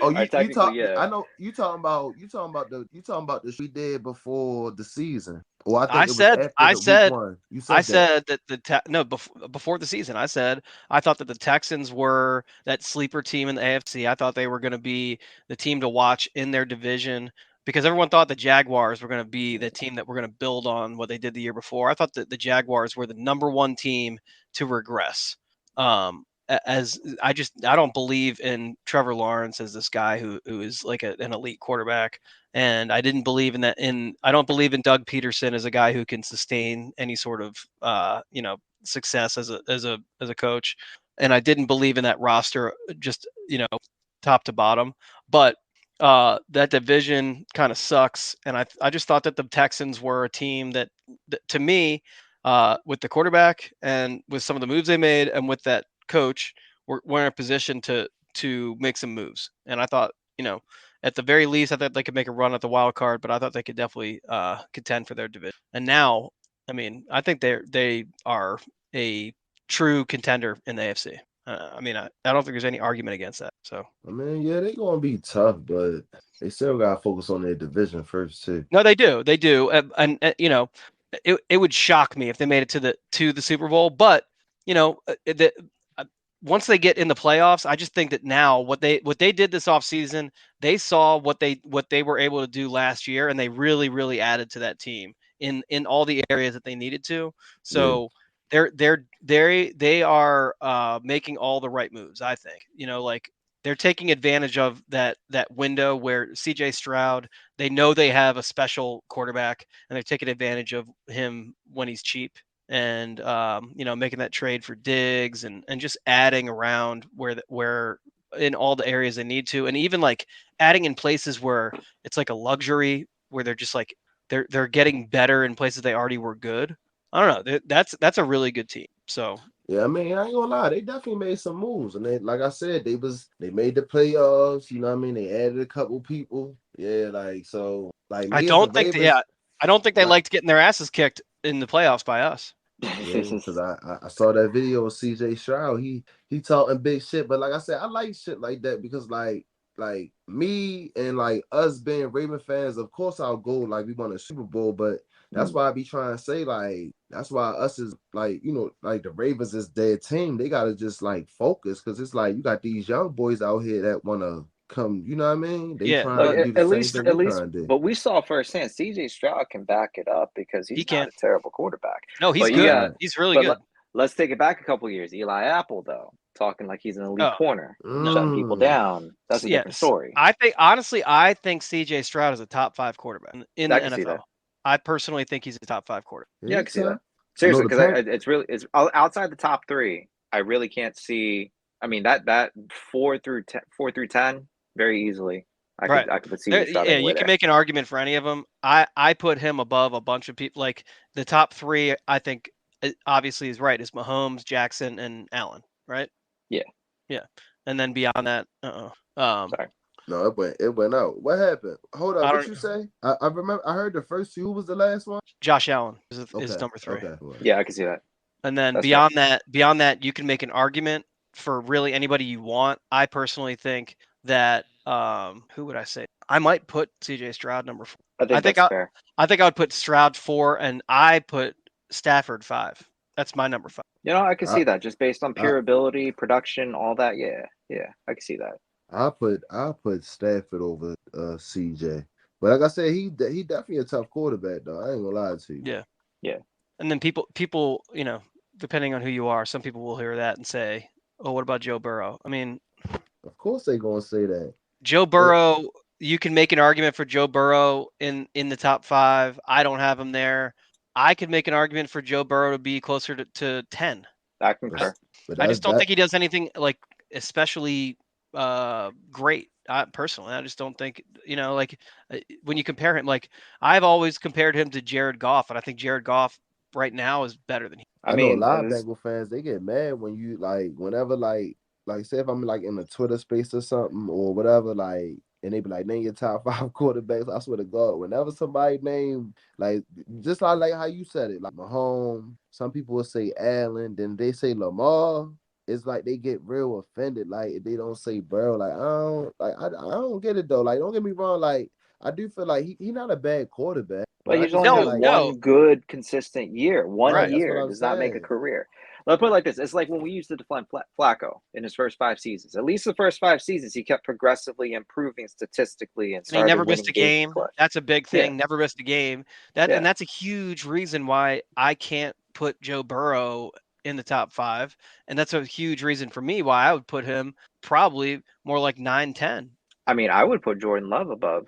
Technically, talk. yeah. I know you talking about the we did before the season. Or I think I it was said after I the week said 1. You I said that. said that no before the season. I said I thought that the Texans were that sleeper team in the AFC. I thought they were going to be the team to watch in their division because everyone thought the Jaguars were going to be the team that we're going to build on what they did the year before. I thought that the Jaguars were the number 1 team to regress. As I don't believe in Trevor Lawrence as this guy who is like an elite quarterback. And I didn't believe in that. I don't believe in Doug Peterson as a guy who can sustain any sort of success as a coach. And I didn't believe in that roster just top to bottom. But that division kind of sucks. And I just thought that the Texans were a team that to me, with the quarterback and with some of the moves they made and with that coach, we're in a position to make some moves. And I thought, at the very least, I thought they could make a run at the wild card, but I thought they could definitely contend for their division. And now, I mean, I think they are a true contender in the AFC. I mean, I don't think there's any argument against that. So, I mean, yeah, they're gonna be tough, but they still gotta focus on their division first too. no, they do, and it would shock me if they made it to the Super Bowl. But once they get in the playoffs, I just think that now what they did this offseason, they saw what they were able to do last year, and they really added to that team in all the areas that they needed to. So they are making all the right moves. I think like they're taking advantage of that window where C.J. Stroud. They know they have a special quarterback, and they're taking advantage of him when he's cheap. And making that trade for Diggs and just adding around where in all the areas they need to, and even like adding in places where it's like a luxury where they're just like they're getting better in places they already were good. I don't know. That's a really good team. So yeah, I mean, I ain't gonna lie, they definitely made some moves, and they, like I said, they made the playoffs. You know what I mean? They added a couple people. Yeah, like so, like me I as the don't think Ravens, I don't think they like, liked getting their asses kicked in the playoffs by us. yeah, because I saw that video of CJ Stroud. He talking big shit, but like I said, I like shit like that because like me and like us being Raven fans, of course I'll go like we won a Super Bowl, but that's why I be trying to say like that's why us is like like the Ravens is their team. They gotta just like focus because it's like you got these young boys out here that wanna come. You know what I mean? They Yeah, trying to do the same thing we trying to do. but we saw firsthand CJ Stroud can back it up because he he's can. not a terrible quarterback. No, he's But good. yeah, He's really but good. let's take it back a couple of years. Eli Apple, though, talking like he's an elite corner, shutting people down. That's a different story. I think CJ Stroud is a top 5 quarterback in the I can see NFL. that. I personally think he's a top 5 quarterback. Yeah, I can see that. I know Seriously, the because it's outside the top 3. I really can't see. I mean that 4 through 10 very easily. I could put CJ Stroud Yeah, anywhere you can there. make an argument for any of them. I put him above a bunch of people. Like the top 3, I think obviously is right. Is Mahomes, Jackson, and Allen, right? Yeah. And then beyond that, Sorry. No, it went out. What happened? Hold up, I what don't. you say? I remember I heard the first 2. Who was the last one? Josh Allen is Okay, number 3. okay. Yeah, I can see that. And then That's beyond that, you can make an argument for really anybody you want. I personally think that who would I say? I might put CJ Stroud number 4. I think that's fair. I think I would put Stroud 4, and I put Stafford 5. That's my number 5. I can see that just based on pure ability, production, all that. Yeah, I can see that. I put Stafford over CJ. But like I said, he definitely a tough quarterback though. I ain't gonna lie to you. Yeah. And then people, depending on who you are, some people will hear that and say, "Oh, what about Joe Burrow?" I mean, Of course they gonna say that. Joe Burrow, you can make an argument for Joe Burrow in the top 5. I don't have him there. I could make an argument for Joe Burrow to be closer to 10. I concur. I just don't think he does anything like especially great. Personally, I just don't think, like when you compare him, like I've always compared him to Jared Goff, and I think Jared Goff right now is better than he. I I know a mean, lot of Bengal fans, they get mad when you like whenever like say if I'm like in a Twitter space or something or whatever, like and they be like, name your top 5 quarterbacks. I swear to God, whenever somebody name like just like how you said it, like Mahomes, some people will say Allen, then they say Lamar. It's like they get real offended, like if they don't say Burrow. I don't get it though. Like, don't get me wrong, like I do feel like he not a bad quarterback, but But I he's just only feel had No, like one no, good, consistent year. One right, right. that's what year I'm does not make a saying. career. Let's put it like this. It's like when we used to define Flacco in his first 5 seasons. At least the first 5 seasons, he kept progressively improving statistically and And he started never missed winning a games in game. clutch. That's a big Yeah, thing. Never missed a game. yeah. That's a huge reason why I can't put Joe Burrow in the top 5, and that's a huge reason for me why I would put him probably more like 9, 10. I mean, I would put Jordan Love above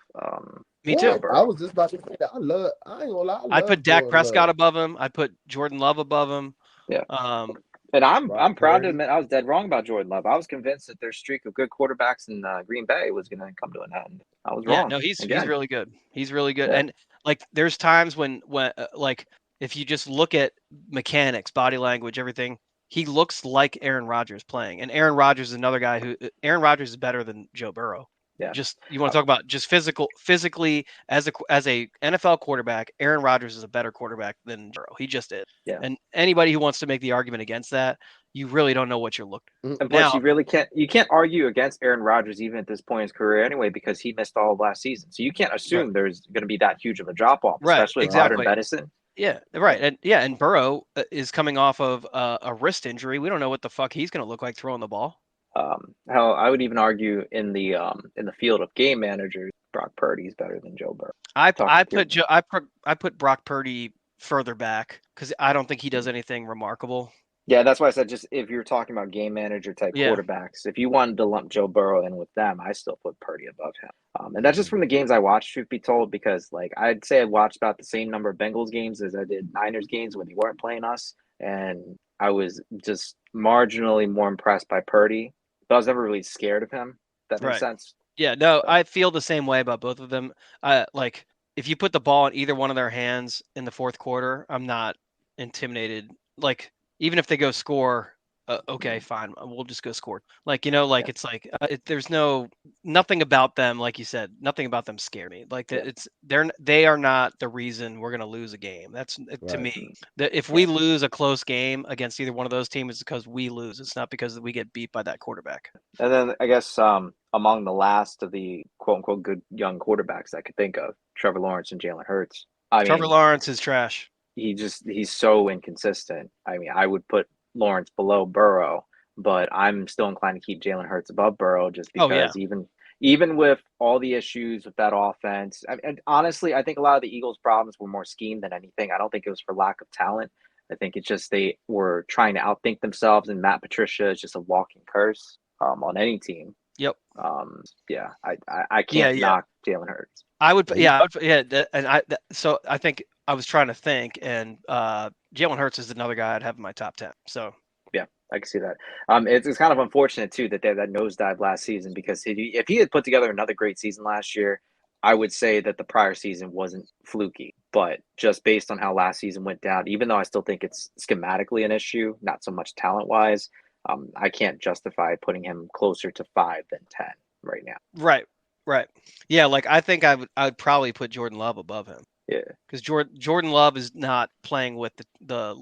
Me Joe too. What? I Burrow. was just about to say that. I ain't gonna lie, I I'd put love Dak Jordan Prescott Love. above him. I'd put Jordan Love above him. Yeah. Um, And I'm Brock proud to Purdy. admit I was dead wrong about Jordan Love. I was convinced that their streak of good quarterbacks in Green Bay was going to come to an end. I was yeah, wrong no, he's again. really good. He's really good. Yeah. And like there's times when like if you just look at mechanics, body language, everything, he looks like Aaron Rodgers playing. And Aaron Rodgers is another guy who Aaron Rodgers is better than Joe Burrow. Yeah. Just you want to talk about just physically as a NFL quarterback, Aaron Rodgers is a better quarterback than Burrow. He just is. Yeah. And anybody who wants to make the argument against that, you really don't know what you're looking. And plus, Now, you can't argue against Aaron Rodgers even at this point in his career anyway because he missed all of last season. So you can't right, assume there's going to be that huge of a drop off, right, especially in modern exactly. medicine. Yeah, right. And Burrow is coming off of a wrist injury. We don't know what the fuck he's going to look like throwing the ball. How I would even argue in the field of game managers, Brock Purdy is better than Joe Burrow. I put Brock Purdy further back because I don't think he does anything remarkable. Yeah, that's why I said just if you're talking about game manager type Yeah, quarterbacks, if you wanted to lump Joe Burrow in with them, I still put Purdy above him. And that's just from the games I watched, truth be told, because like I'd say I watched about the same number of Bengals games as I did Niners games when they weren't playing us, and I was just marginally more impressed by Purdy. But I was never really scared of him. If that makes right. sense. Yeah, no, So, I feel the same way about both of them. Like if you put the ball in either one of their hands in the fourth quarter, I'm not intimidated. Like even if they go score, okay, fine, we'll just go score. Like like yeah, it's like there's nothing about them, like you said, nothing about them scare me. Like yeah, they are not the reason we're gonna lose a game. That's to Right. me that if we yeah. lose a close game against either one of those teams, it's because we lose. It's not because we get beat by that quarterback. And then I guess among the last of the quote unquote good young quarterbacks I could think of, Trevor Lawrence and Jalen Hurts. I Trevor mean, Lawrence is trash. he's so inconsistent. I mean, I would put Lawrence below Burrow, but I'm still inclined to keep Jalen Hurts above Burrow just Oh yeah. because even with all the issues with that offense, and honestly, I think a lot of the Eagles' problems were more scheme than anything. I don't think it was for lack of talent. I think it's just they were trying to outthink themselves, and Matt Patricia is just a walking curse on any team. Yep. Yeah, I Yeah, can't yeah. knock Jalen Hurts. I would, Yeah, so I think I was trying to think, and Jalen Hurts is another guy I'd have in my top 10. So Yeah, I can see that. It's kind of unfortunate too that they had that nosedive last season because if he had put together another great season last year, I would say that the prior season wasn't fluky. But just based on how last season went down, even though I still think it's schematically an issue, not so much talent wise, I can't justify putting him closer to 5 than 10 right now. right. Yeah, like I think I would probably put Jordan Love above him. Yeah. Because Jordan Love is not playing with the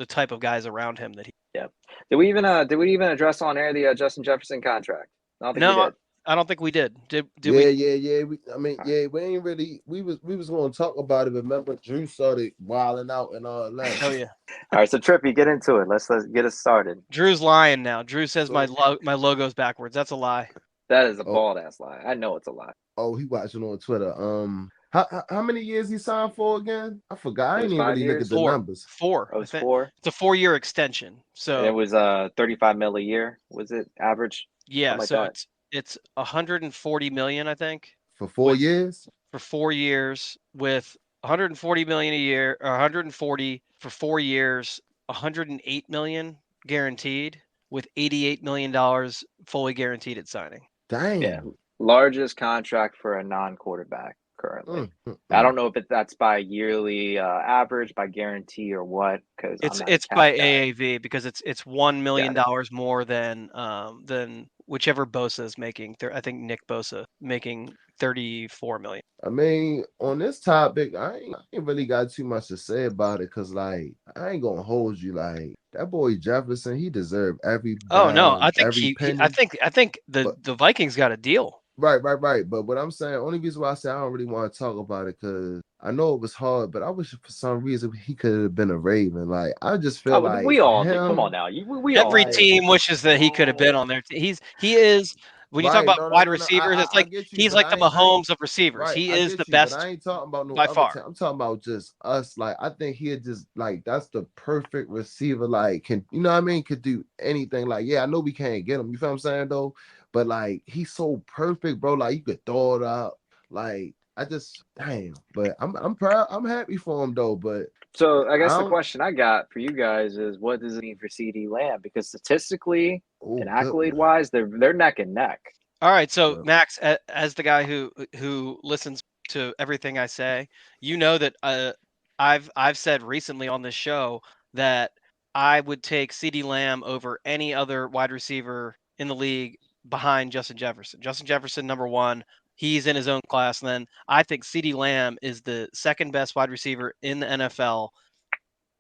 type of guys around him that he. Yeah. Did we even address on air the Justin Jefferson contract? I don't think we No, did. I don't think we did. Did yeah, we? yeah. We ain't really. We was going to talk about it. But remember, Drew started wilding out and all that. Oh yeah. All right, so Trippy, get into it. Let's get us started. Drew's lying now. Drew says my logo's backwards. That's a lie. That is a Oh. bald ass lie. I know it's a lie. Oh, he watching on Twitter. How many years he signed for again? I forgot. I It was didn't even 5 really look years? at the numbers. 4. Oh, it's I think. 4. It's a 4-year extension. So And it was 35 mil a year. Was it average? yeah, like so that. it's 140 million, I think, For 4 years? for 4 years with 140 million a year, or 140 for 4 years, 108 million guaranteed with $88 million fully guaranteed at signing. Dang. Yeah, largest contract for a non-quarterback currently. I Mm. don't know if that's by yearly average, by guarantee, or what, because I'm not a It's cap by guy. AAV because it's $1 million Got it. more than whichever Bosa is making. I think Nick Bosa making 34 million. I mean, on this topic, I ain't really got too much to say about it because, like, I ain't gonna hold you. Like, that boy Jefferson, he deserved every Oh no, I dime, think every I penny. think But the Vikings got a deal. right. But what I'm saying, only reason why I say I don't really want to talk about it because I know it was hard, but I wish for some reason he could have been a Raven. Like, I just feel Oh, we like all do. Come on him, now, we all Every do. like, team wishes that he could have been on their team. He is when you talk right. about wide No. I, receivers, it's I like get you, he's but like the I ain't Mahomes of receivers. right. He I is the get you, but best I ain't talking about no by other far. team. I'm talking about just us. Like, I think he'll just like that's the perfect receiver. Like, can you know what I mean? Could do anything. Like, yeah, I know we can't get him. You feel what I'm saying though? But like, he's so perfect, bro. Like, you could throw it out. Like, I just damn. But I'm proud. I'm happy for him though. But So I I guess the don't. question I got for you guys is, what does it mean for CD Lamb? Because statistically Oh, and good accolade one. wise, they're neck and neck. All right, so Yeah. Max, as the guy who listens to everything I say, you know that I've said recently on this show that I would take CeeDee Lamb over any other wide receiver in the league behind Justin Jefferson. Justin Jefferson, number one, he's in his own class. And then I think CeeDee Lamb is the second best wide receiver in the NFL,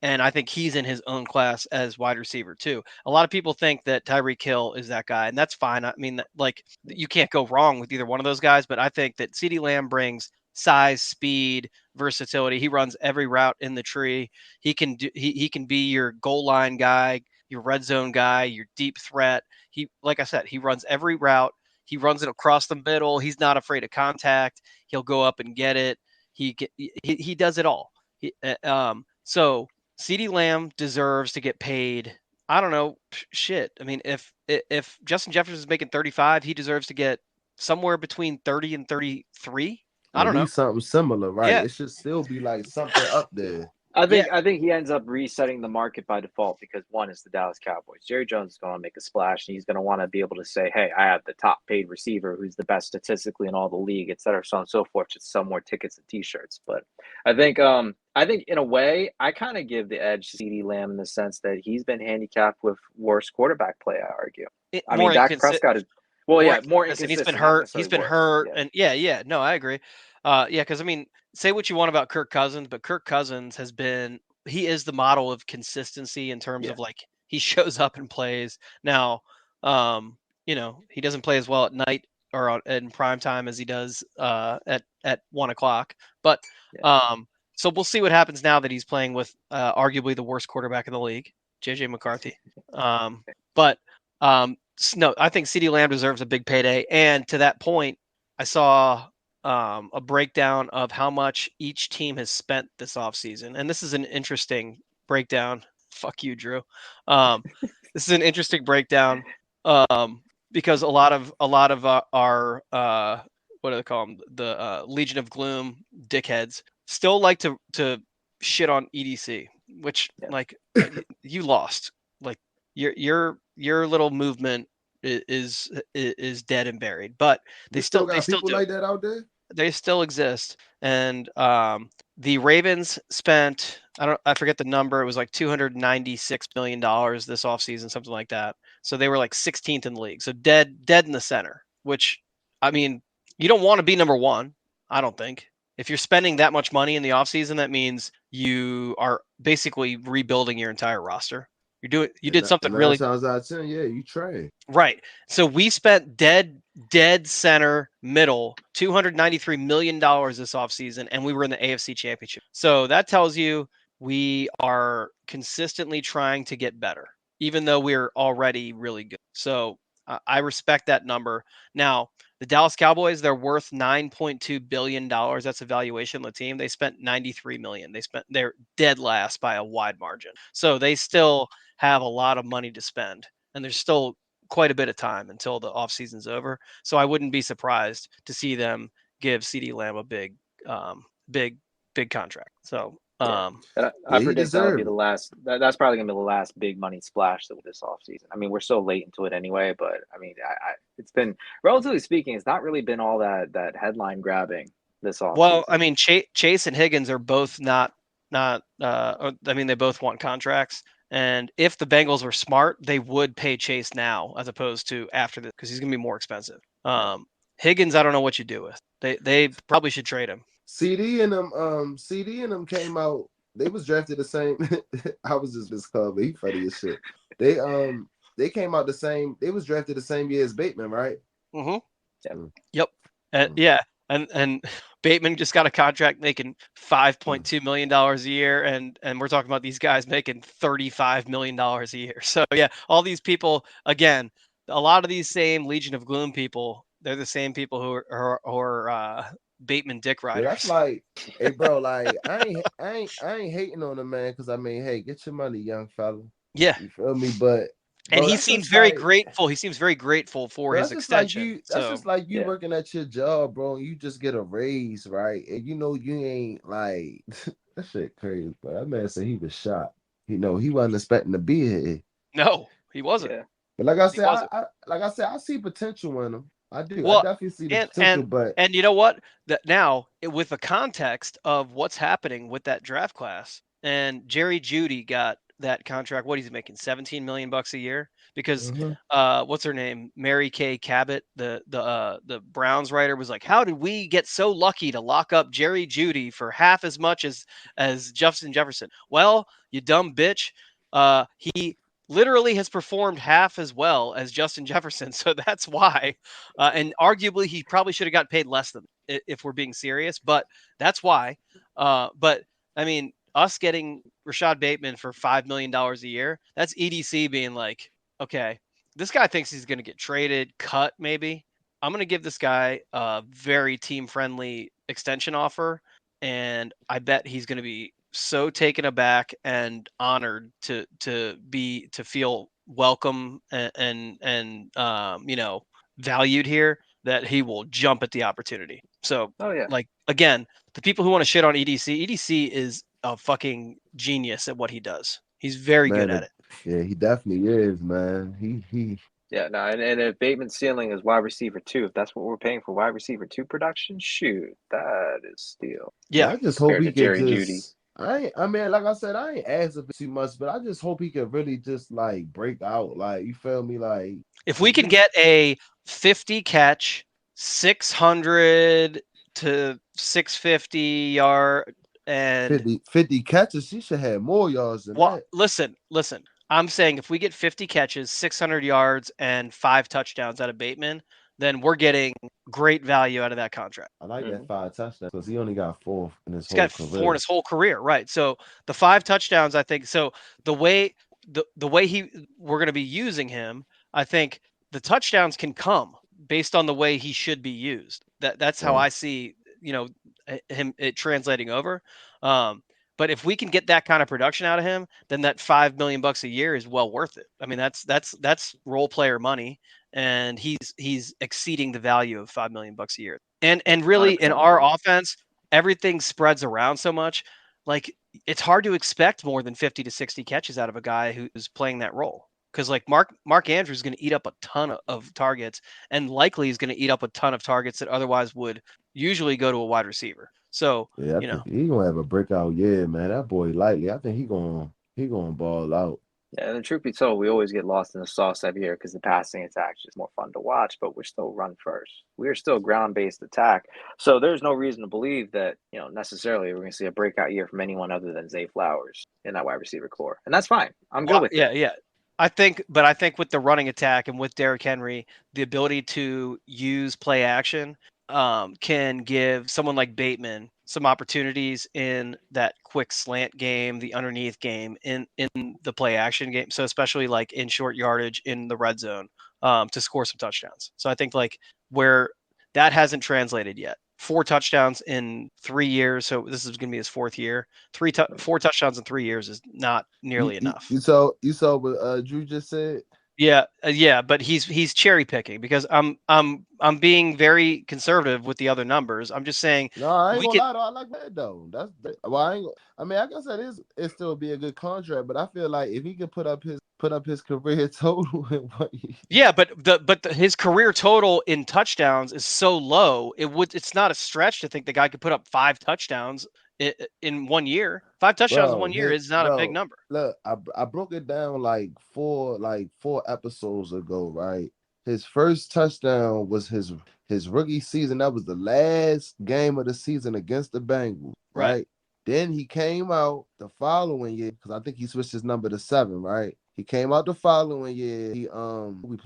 and I think he's in his own class as wide receiver too. A lot of people think that Tyreek Hill is that guy, and that's fine. I mean, like you can't go wrong with either one of those guys. But I think that CeeDee Lamb brings size, speed, versatility. He runs every route in the tree. He can be your goal line guy, your red zone guy, your deep threat. He, like I said, he runs every route. He runs it across the middle. He's not afraid of contact. He'll go up and get it. He does it all. So CeeDee Lamb deserves to get paid. I don't know, shit. I mean, if Justin Jefferson is making 35, he deserves to get somewhere between 30 and 33. I At don't know. least something similar, right? Yeah, It should still be like something up there. yeah. I think he ends up resetting the market by default because one is the Dallas Cowboys. Jerry Jones is going to make a splash, and he's going to want to be able to say, "Hey, I have the top paid receiver who's the best statistically in all the league, et cetera, so on and so forth." Just sell more tickets and T-shirts. But I think in a way, I kind of give the edge to CeeDee Lamb in the sense that he's been handicapped with worse quarterback play. I argue. I mean, More Dak inconsistent. Prescott is well, More yeah, more inconsistent. He's been inconsistent, not hurt. He's necessarily been worse. hurt, Yeah. and yeah. No, I agree. Yeah, because I mean, say what you want about Kirk Cousins, but Kirk Cousins he is the model of consistency in terms Yeah. of like he shows up and plays. Now, he doesn't play as well at night or in prime time as he does at 1 o'clock. But Yeah. so we'll see what happens now that he's playing with arguably the worst quarterback in the league, JJ McCarthy. But no, I think CeeDee Lamb deserves a big payday. And to that point, I saw a breakdown of how much each team has spent this offseason. And this is an interesting breakdown. Fuck you, Drew. This is an interesting breakdown because a lot of our what do they call them? The Legion of Gloom dickheads still like to shit on EDC, which Yeah. like you lost. Like your little movement is dead and buried, but We still got still people do. like that out there. They still exist. And the Ravens spent I forget the number. It was like $296 million this offseason, something like that. So they were like 16th in the league. So dead in the center, which I mean, you don't want to be number one, I don't think. If you're spending that much money in the offseason, that means you are basically rebuilding your entire roster. You did something And nine really times out of 10, yeah, you train. right. So we spent dead center middle $293 million this offseason, and we were in the AFC Championship. So that tells you we are consistently trying to get better, even though we're already really good. So I respect that number. Now, the Dallas Cowboys, they're worth $9.2 billion. That's the valuation of the team. They spent $93 million. They're dead last by a wide margin. So they still have a lot of money to spend. And there's still quite a bit of time until the offseason's over. So I wouldn't be surprised to see them give CeeDee Lamb a big contract. So I he predict that'll be deserved the it. last. That's probably gonna be the last big money splash this offseason. I mean, we're so late into it anyway, but I mean, it's been relatively speaking, it's not really been all that headline grabbing this offseason. Well, I mean, Chase and Higgins are both not. I mean, they both want contracts, and if the Bengals were smart, they would pay Chase now as opposed to after this because he's gonna be more expensive. Higgins, I don't know what you do with. They probably should trade him. CD and them came out. They was drafted the same. I was just miscalled, but he funny as shit. They came out the same. They was drafted the same year as Bateman, right? Mm-hmm. Yep. Yeah. And Bateman just got a contract making $5.2 million a year, and we're talking about these guys making $35 million a year. So yeah, all these people, again, a lot of these same Legion of Gloom people, they're the same people who are Bateman dick riders. Yeah, that's like, hey bro, like I ain't hating on him, man, because I mean, hey, get your money, young fella. Yeah. You feel me? But and he seems very grateful. He seems very grateful for his extension. That's just like you working at your job, bro. And you just get a raise, right? And you know you ain't like that shit crazy. But that man said he was shot. He wasn't expecting to be here. No, he wasn't. Yeah. But like I said, I see potential in him. I do. Well, I definitely see the potential. And you know what? Now, with the context of what's happening with that draft class, and Jerry Jeudy got that contract. What he's making, $17 million a year, because what's her name, Mary Kay Cabot, the Browns writer, was like, how did we get so lucky to lock up Jerry Jeudy for half as much as Justin Jefferson? Well, you dumb bitch, he literally has performed half as well as Justin Jefferson, so that's why. And arguably, he probably should have got paid less than, if we're being serious, but that's why. But I mean, us getting Rashad Bateman for $5 million a year, that's EDC being like, okay, this guy thinks he's going to get traded, cut maybe. I'm going to give this guy a very team-friendly extension offer, and I bet he's going to be so taken aback and honored to feel welcome and valued here, that he will jump at the opportunity. So, like, again, the people who want to shit on EDC is a fucking genius at what he does. He's very good at it. Yeah, he definitely is, man. He. Yeah, no, and if Bateman's ceiling is wide receiver 2, if that's what we're paying for wide receiver 2 production, shoot, that is steal. Yeah, I just hope he can just. I mean, like I said, I ain't asking for too much, but I just hope he can really just like break out. Like, you feel me? Like, if we can get a 50 catch, 600 to 650 yard and 50 catches, he should have more yards than that. Listen. I'm saying if we get 50 catches, 600 yards, and 5 touchdowns out of Bateman, then we're getting great value out of that contract. I like that 5 touchdowns because he only got 4 in his whole career. He's got 4 in his whole career, right? So the 5 touchdowns, I think. So the way we're going to be using him, I think the touchdowns can come based on the way he should be used. That's how I see him translating over. But if we can get that kind of production out of him, then that $5 million a year is well worth it. I mean, that's role player money, and he's exceeding the value of $5 million a year. And really, in our offense, everything spreads around so much. Like, it's hard to expect more than 50 to 60 catches out of a guy who's playing that role. Because like Mark Andrews is going to eat up a ton of targets, and likely is going to eat up a ton of targets that otherwise would usually go to a wide receiver. So yeah, I think he gonna have a breakout year, man. That boy Likely, I think he gonna ball out. Yeah, and the truth be told, we always get lost in the sauce every year because the passing attack is just more fun to watch, but we're still run first. We're still ground-based attack. So there's no reason to believe that, necessarily we're going to see a breakout year from anyone other than Zay Flowers in that wide receiver core. And that's fine. I'm good with it. Yeah. I think with the running attack and with Derrick Henry, the ability to use play action can give someone like Bateman some opportunities in that quick slant game, the underneath game, in the play action game. So especially like in short yardage in the red zone, to score some touchdowns. So I think like where that hasn't translated yet. 4 touchdowns in 3 years. So this is going to be his 4th year. 4 touchdowns in 3 years is not nearly enough. You saw what Drew just said? Yeah, but he's cherry picking because I'm being very conservative with the other numbers. I'm just saying No, I ain't we gonna could. lie though. I like that though. Well, I mean, I guess it still be a good contract, but I feel like if he could put up his career total in 1 year. Yeah, but his career total in touchdowns is so low. It's not a stretch to think the guy could put up 5 touchdowns in 1 year. 5 touchdowns in Bro, 1 year is not a big number. look, I broke it down like four episodes ago, right? His first touchdown was his rookie season. That was the last game of the season against the Bengals, Right. right? Then he came out the following year because I think he switched his number to 7, right? He came out the following year. We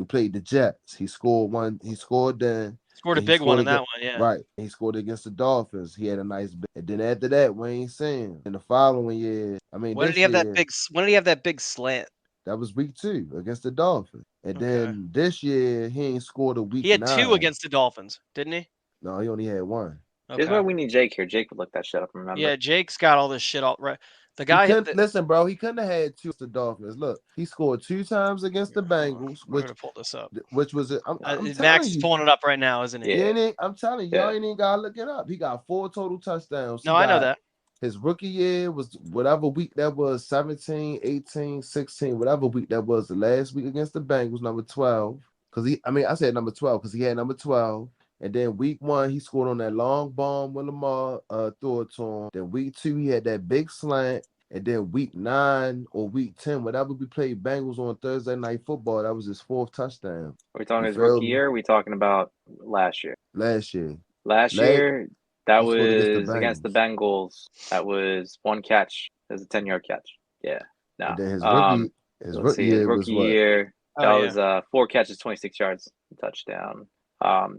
played the Jets. He scored one. He scored then. Scored a He big one scored in that again. one, yeah. Right. He scored against the Dolphins. He had a nice bit. And then after that, we ain't seen him. In the following year, I mean, When did this he have that year, big? When did he have that big slant? that was week 2 against the Dolphins. And Okay. then this year, he ain't scored a week He had 9. 2 against the Dolphins, didn't he? No, he only had 1. This is Okay. why we need Jake here. Jake would look that shit up. Remember? Yeah, Jake's got all this shit all right. The He guy. couldn't listen, bro. He couldn't have had 2 against the Dolphins. Look, he scored 2 times against the Bengals, We're gonna pull this up. which was I'm Max telling is you. pulling it up right now, isn't he? Yeah. I'm telling you, y'all ain't even gotta look it up. He got 4 total touchdowns. No, I know that. His rookie year was whatever week that was, 17, 18, 16, whatever week that was, the last week against the Bengals, number 12. I said number 12 because he had number 12. And then week 1, he scored on that long bomb when Lamar threw it to him. Then week 2, he had that big slant. And then week 9 or week 10, whatever we played Bengals on Thursday Night Football, that was his 4th touchdown. Are we talking his rookie year? Or are we talking about last year? Last year. Last year, that was against the Bengals. That was 1 catch. It was a 10-yard catch. Yeah. No. And then his rookie year was what? Was 4 catches, 26 yards, touchdown.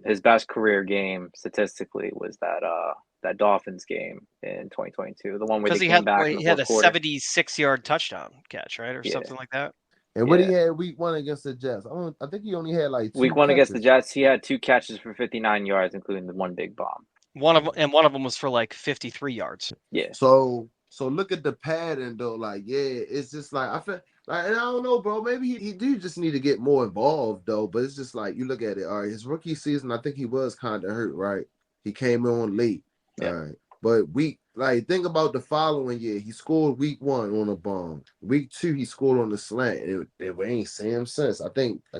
His best career game statistically was that Dolphins game in 2022, the one where they came back. He had a 76-yard touchdown catch, right, or something like that. And what he had week 1 against the Jets? I think he only had like 2 week 1 catches. Against the Jets. He had 2 catches for 59 yards, including the 1 big bomb. One of them was for like 53 yards. Yeah. So look at the pattern though. Like, yeah, it's just like I feel like, and I don't know, bro. Maybe he do just need to get more involved though. But it's just like you look at it. All right, his rookie season, I think he was kind of hurt, right? He came on late. Yeah. All right. But think about the following year. He scored week 1 on a bomb. Week 2, he scored on the slant. We ain't seen him since. I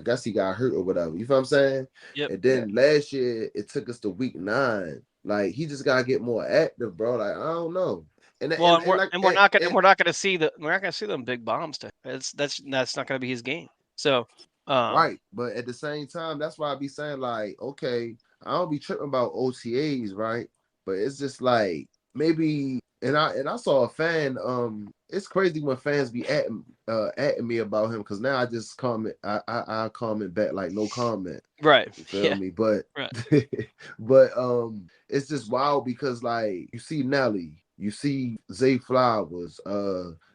guess he got hurt or whatever. You feel what I'm saying? Yep. And then last year, it took us to week 9. Like, he just gotta get more active, bro. Like, I don't know. We're not gonna see them big bombs. That's not gonna be his game. So. Right, but at the same time, that's why I be saying like, okay, I don't be tripping about OTAs, right? But it's just like maybe, and I saw a fan. It's crazy when fans be at me about him because now I just comment. I comment back like no comment. Right. You feel me? But but it's just wild because like you see Nelly, you see Zay Flowers,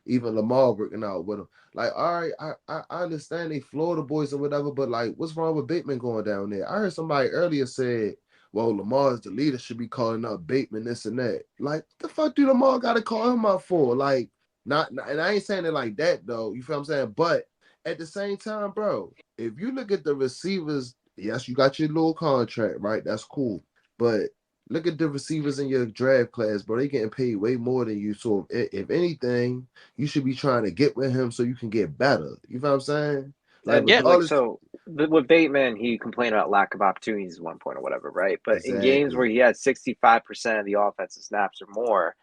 even Lamar working out with him. Like, all right, I understand they Florida boys or whatever, but like, what's wrong with Bateman going down there? I heard somebody earlier said, well, Lamar's the leader, should be calling out Bateman, this and that. Like, the fuck do Lamar got to call him out for? Like, not, and I ain't saying it like that, though. You feel what I'm saying? But at the same time, bro, if you look at the receivers, yes, you got your little contract, right? That's cool. But look at the receivers in your draft class, bro. They getting paid way more than you. So if anything, you should be trying to get with him so you can get better. You know what I'm saying? With Bateman, he complained about lack of opportunities at one point or whatever, right? But exactly. In games where he had 65% of the offensive snaps or more,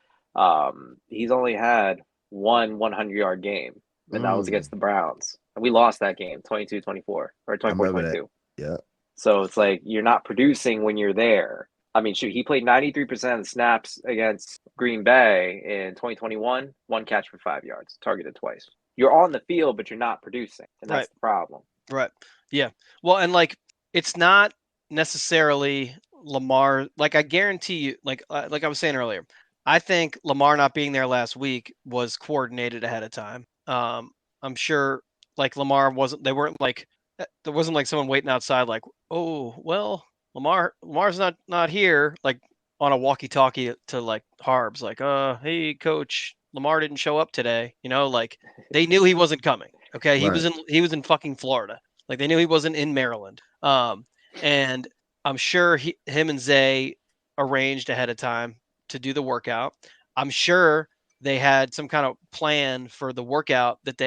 he's only had 1 100-yard game, and that was against the Browns. And we lost that game, 22-24, or 24-22. Yeah. So it's like you're not producing when you're there. I mean, shoot, he played 93% of the snaps against Green Bay in 2021, 1 catch for 5 yards, targeted twice. You're on the field, but you're not producing, and that's the problem. Right. Yeah. Well, and like it's not necessarily Lamar. Like I guarantee you, like I was saying earlier, I think Lamar not being there last week was coordinated ahead of time. I'm sure like Lamar wasn't. They weren't like there wasn't like someone waiting outside like, oh well, Lamar's not here, like on a walkie-talkie to like Harbs, like hey coach, Lamar didn't show up today. You know, like they knew he wasn't coming. Okay, Right. he was in fucking Florida. Like they knew he wasn't in Maryland. And I'm sure him and Zay arranged ahead of time to do the workout. I'm sure they had some kind of plan for the workout that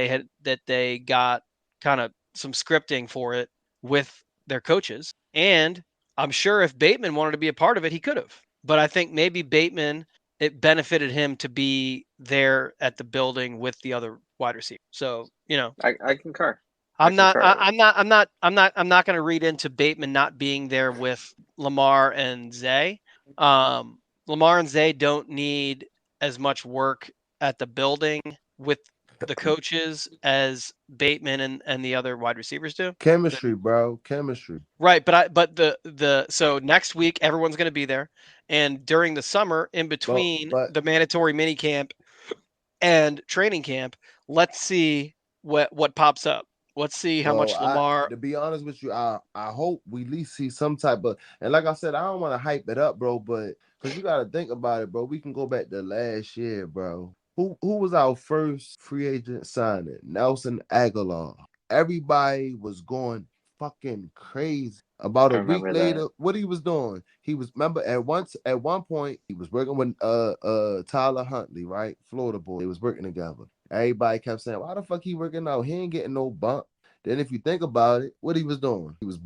they got kind of some scripting for it with their coaches. And I'm sure if Bateman wanted to be a part of it, he could have. But I think maybe Bateman, it benefited him to be there at the building with the other wide receiver. So, I concur. I'm not concur. I'm not going to read into Bateman not being there with Lamar and Zay. Lamar and Zay don't need as much work at the building with the coaches as Bateman and the other wide receivers do. Chemistry, bro. Chemistry. Right, but the so next week everyone's going to be there, and during the summer in between but the mandatory mini camp and training camp, let's see what pops up. Let's see how much Lamar. to be honest with you, I hope we at least see some type of, and like I said, I don't want to hype it up, bro, but because you got to think about it, bro. We can go back to last year, bro. Who was our first free agent signing? Nelson Aguilar. Everybody was going fucking crazy. About I a week remember later, that. what he was doing, he was, remember, at one point he was working with Tyler Huntley, right? Florida boy. They was working together. Everybody kept saying, why the fuck he working out? He ain't getting no bump. Then if you think about it, what he was doing, he was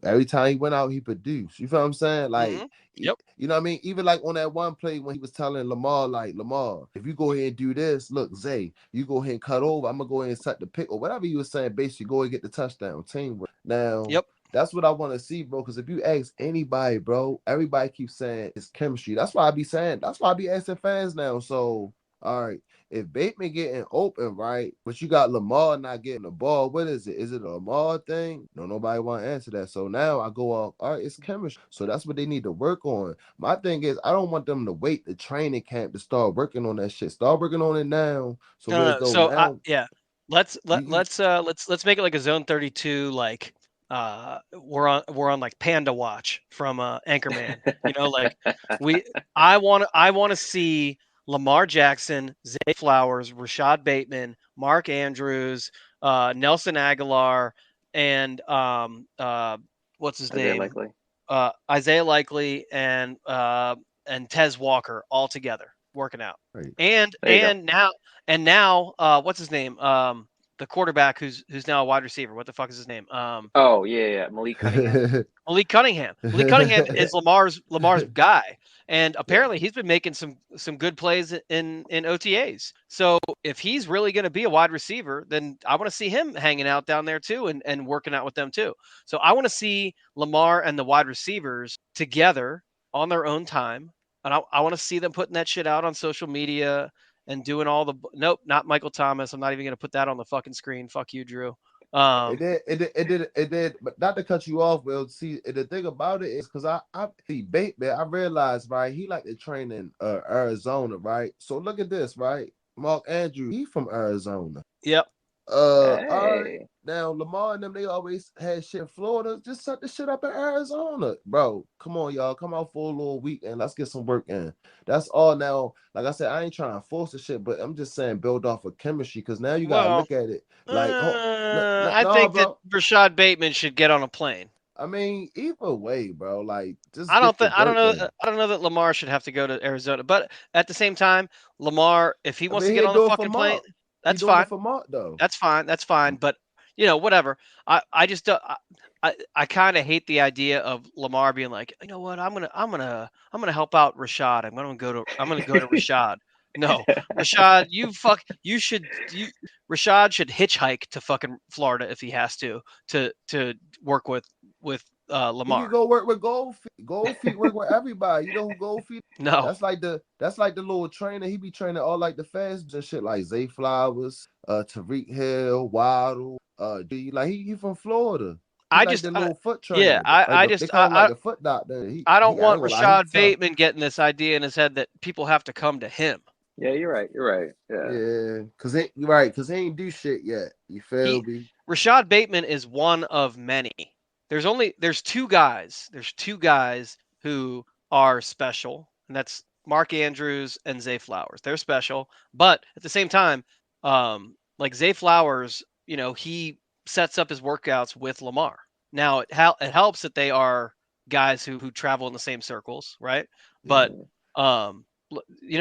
every time he went out, he produced. You feel what I'm saying? Like, Yep. you know what I mean? Even like on that one play when he was telling Lamar, like, Lamar, if you go ahead and do this, look, Zay, you go ahead and cut over. I'm gonna go ahead and set the pick or whatever you were saying. Basically, go and get the touchdown. Teamwork. Now, Yep. that's what I want to see, bro. Because if you ask anybody, bro, everybody keeps saying it's chemistry. That's why I be saying. That's why I be asking fans now. So, all right. If Bateman getting open, right, but you got Lamar not getting the ball, what is it? Is it a Lamar thing? No, nobody want to answer that. So now I go off, all right, it's chemistry. So that's what they need to work on. My thing is, I don't want them to wait the training camp to start working on that shit. Start working on it now. So No, whereas no. though So now, let's make it like a zone 32, like we're on like Panda Watch from Anchorman. Like I want to see Lamar Jackson, Zay Flowers, Rashad Bateman, Mark Andrews, Nelson Aguilar, and what's his Isaiah name? Likely. Isaiah Likely and Tez Walker all together working out. right. And now what's his name? The quarterback who's now a wide receiver. What the fuck is his name? Oh yeah, Malik Cunningham. Malik Cunningham. Malik Cunningham is Lamar's guy, and apparently he's been making some good plays in OTAs. So if he's really going to be a wide receiver, then I want to see him hanging out down there too and working out with them too. So I want to see Lamar and the wide receivers together on their own time, and I want to see them putting that shit out on social media and doing all the nope, not Michael Thomas. I'm not even going to put that on the fucking screen. Fuck you, Drew. It did, but not to cut you off, Will. See, the thing about it is because I see Bateman, I realized, right, he like to train in Arizona, right? So look at this, right? Mark Andrews, he from Arizona. Yep. All right. Now Lamar and them, they always had shit in Florida. Just set the shit up in Arizona, bro. Come on, y'all, come out for a little weekend. Let's get some work in. That's all. Now, like I said, I ain't trying to force the shit, but I'm just saying build off of chemistry because now you gotta look at it like, I no, think bro. that Rashad Bateman should get on a plane. I mean, either way, bro. Like, just I don't get think the work in. I don't know that Lamar should have to go to Arizona, but at the same time, Lamar, if he I wants mean, to get he on the do it for fucking plane, Mark. that's He doing fine. it for Mark though. That's fine. But whatever. I just don't. I kind of hate the idea of Lamar being like, you know what, I'm gonna help out Rashad. I'm gonna go to Rashad. No, Rashad, Rashad should hitchhike to fucking Florida if he has to work with He Lamar. can go work with Gold Feet. Gold Feet work with everybody. You know who Gold Feet? No, That's like the little trainer. He be training all like the fast and shit like Zay Flowers, Tariq Hill, Waddle, like he from Florida. He like the little foot trainer. yeah, They call him like the foot doctor. I don't want he Rashad tough. Bateman getting this idea in his head that people have to come to him. Yeah, you're right. Yeah, cause he ain't do shit yet. You feel me? Rashad Bateman is one of many. There's two guys. There's two guys who are special, and that's Mark Andrews and Zay Flowers. They're special, but at the same time, like Zay Flowers he sets up his workouts with Lamar. Now it helps that they are guys who travel in the same circles, right? But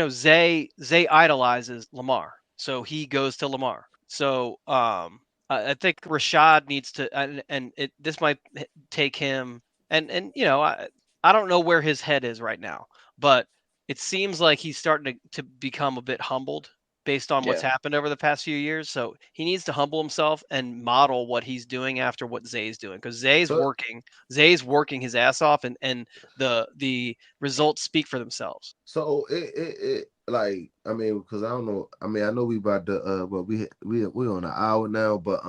Zay idolizes Lamar, so he goes to Lamar. So I think Rashad needs to, and this might take him, and I don't know where his head is right now, but it seems like he's starting to become a bit humbled based on what's happened over the past few years. So he needs to humble himself and model what he's doing after what Zay's doing, because Zay's working his ass off, and the results speak for themselves. So it like, I mean, because I don't know. I mean, I know we about to but we on an hour now, but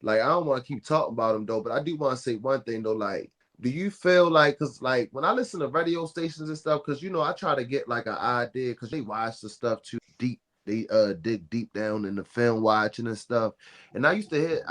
like I don't want to keep talking about him though, but I do want to say one thing though, like. Do you feel like, because like when I listen to radio stations and stuff, because I try to get like an idea, because they watch the stuff too deep, they dig deep down in the film watching and stuff. And I hear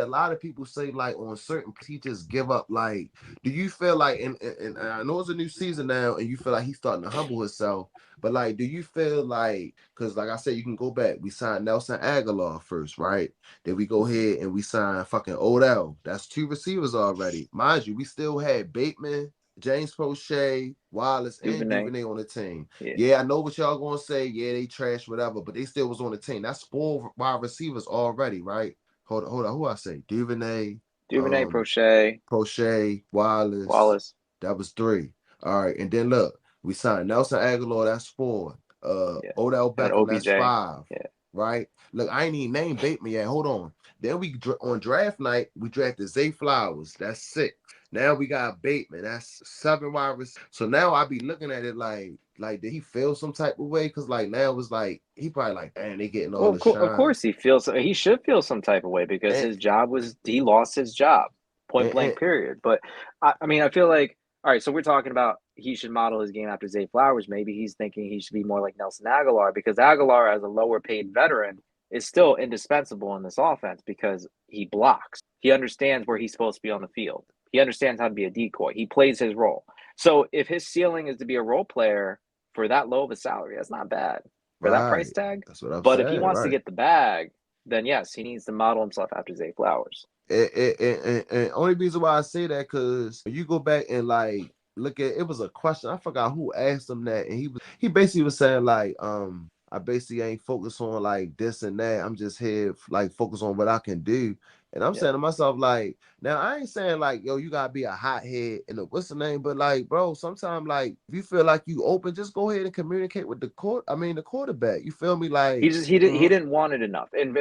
a lot of people say like on certain he just give up. Like, do you feel like, and I know it's a new season now, and you feel like he's starting to humble himself, but like, do you feel like, because like I said, you can go back, we signed Nelson Aguilar first, right? Then we go ahead and we sign fucking Odell. That's 2 receivers already. Mind you, we still had Bateman, James Prochet, Wallace, and Duvernay on the team. Yeah, I know what y'all gonna say. Yeah, they trash, whatever, but they still was on the team. That's 4 wide receivers already, right? Hold on. Who I say? Duvernay, Prochet, Wallace. That was 3. All right, and then look, we signed Nelson Aguilar. That's 4. Odell Beckham. That's 5. Yeah. Right? Look, I ain't even named Bateman yet. Hold on. Then on draft night, we drafted Zay Flowers. That's 6. Now we got Bateman. That's 7 wide receivers. So now I be looking at it like did he feel some type of way? Because like now it's like he probably like, man, they getting all the shine. Of course he feels. He should feel some type of way because he lost his job, point blank, period. But I mean, I feel like, all right, so we're talking about he should model his game after Zay Flowers. Maybe he's thinking he should be more like Nelson Aguilar, because Aguilar, as a lower paid veteran, is still indispensable in this offense because he blocks. He understands where he's supposed to be on the field. He understands how to be a decoy. He plays his role. So if his ceiling is to be a role player for that low of a salary, that's not bad for that price tag. That's what I'm saying. But if he wants to get the bag, then yes, he needs to model himself after Zay Flowers. And only reason why I say that, because you go back and like look at, it was a question, I forgot who asked him that, and he basically was saying like I basically ain't focused on like this and that. I'm just here like focus on what I can do. And I'm saying to myself, like, now I ain't saying like, yo, you gotta be a hothead and what's the name, but like, bro, sometimes like if you feel like you open, just go ahead and communicate with the quarterback. You feel me? Like he didn't want it enough. And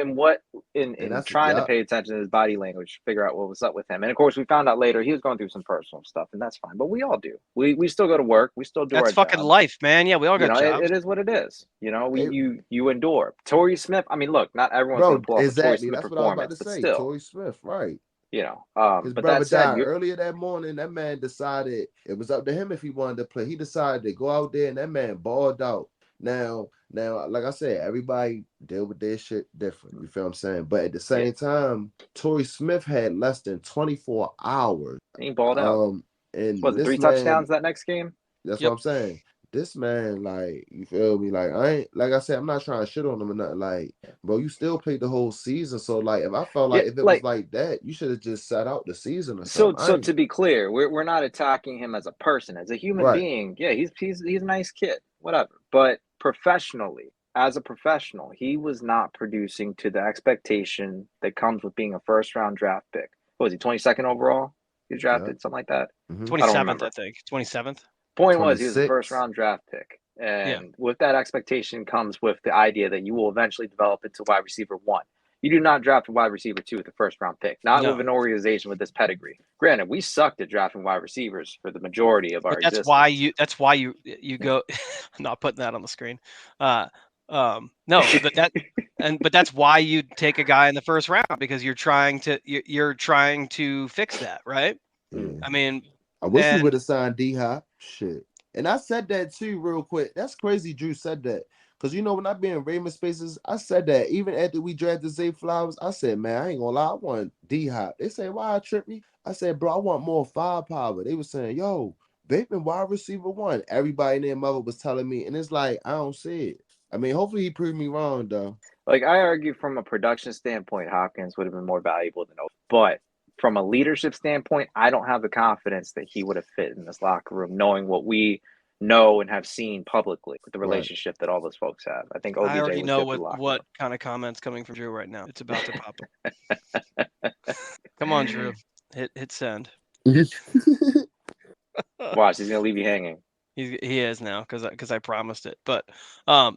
trying to pay attention to his body language, figure out what was up with him. And of course we found out later he was going through some personal stuff, and that's fine. But we all do. We still go to work, we still do our job. That's fucking life, man. Yeah, we all got jobs. It is what it is. You endure. Torrey Smith, I mean, look, not everyone's gonna pull off a Torrey Smith performance, but still. Torrey Smith, right. His but brother died earlier that morning. That man decided it was up to him if he wanted to play. He decided to go out there, and that man balled out. Now, like I said, everybody deal with their shit different. You feel what I'm saying? But at the same time, Torrey Smith had less than 24 hours. He balled out. And was it 3 touchdowns that next game? That's what I'm saying. This man, like, you feel me? Like, I said, I'm not trying to shit on him or nothing. Like, bro, you still played the whole season. So, like, if I felt like if it was like that, you should have just sat out the season or something. So to be clear, we're not attacking him as a person, as a human being. Yeah, he's a nice kid, whatever. But professionally, as a professional, he was not producing to the expectation that comes with being a first-round draft pick. What was he, 22nd overall? He was drafted, something like that. 27th, I think. 27th. Point was, he was a first-round draft pick. And with that expectation comes with the idea that you will eventually develop into wide receiver 1. You do not draft a wide receiver 2 with the first-round pick, not with an organization with this pedigree. Granted, we sucked at drafting wide receivers for the majority of our existence. That's why you go. I'm not putting that on the screen. No, but that's why you take a guy in the first round, because you're trying to fix that, right? I mean, I wish we would have signed D-Hop. Shit. And I said that too, real quick. That's crazy Drew said that. Because, when I be in Raymond Spaces, I said that even after we drafted Zay Flowers, I said, man, I ain't gonna lie, I want D-Hop. They say, why, Trippy? I said, bro, I want more firepower. They were saying, yo, Bateman wide receiver 1. Everybody and their mother was telling me, and it's like, I don't see it. I mean, hopefully he proved me wrong, though. Like, I argue from a production standpoint, Hopkins would have been more valuable than Obi. But from a leadership standpoint, I don't have the confidence that he would have fit in this locker room, knowing what we know and have seen publicly with the relationship that all those folks have. I think I OBJ already was know good for the locker what room. kind of comments coming from Drew right now. It's about to pop up. Come on, Drew. Hit send. Watch, he's gonna leave you hanging. He is now because I promised it. But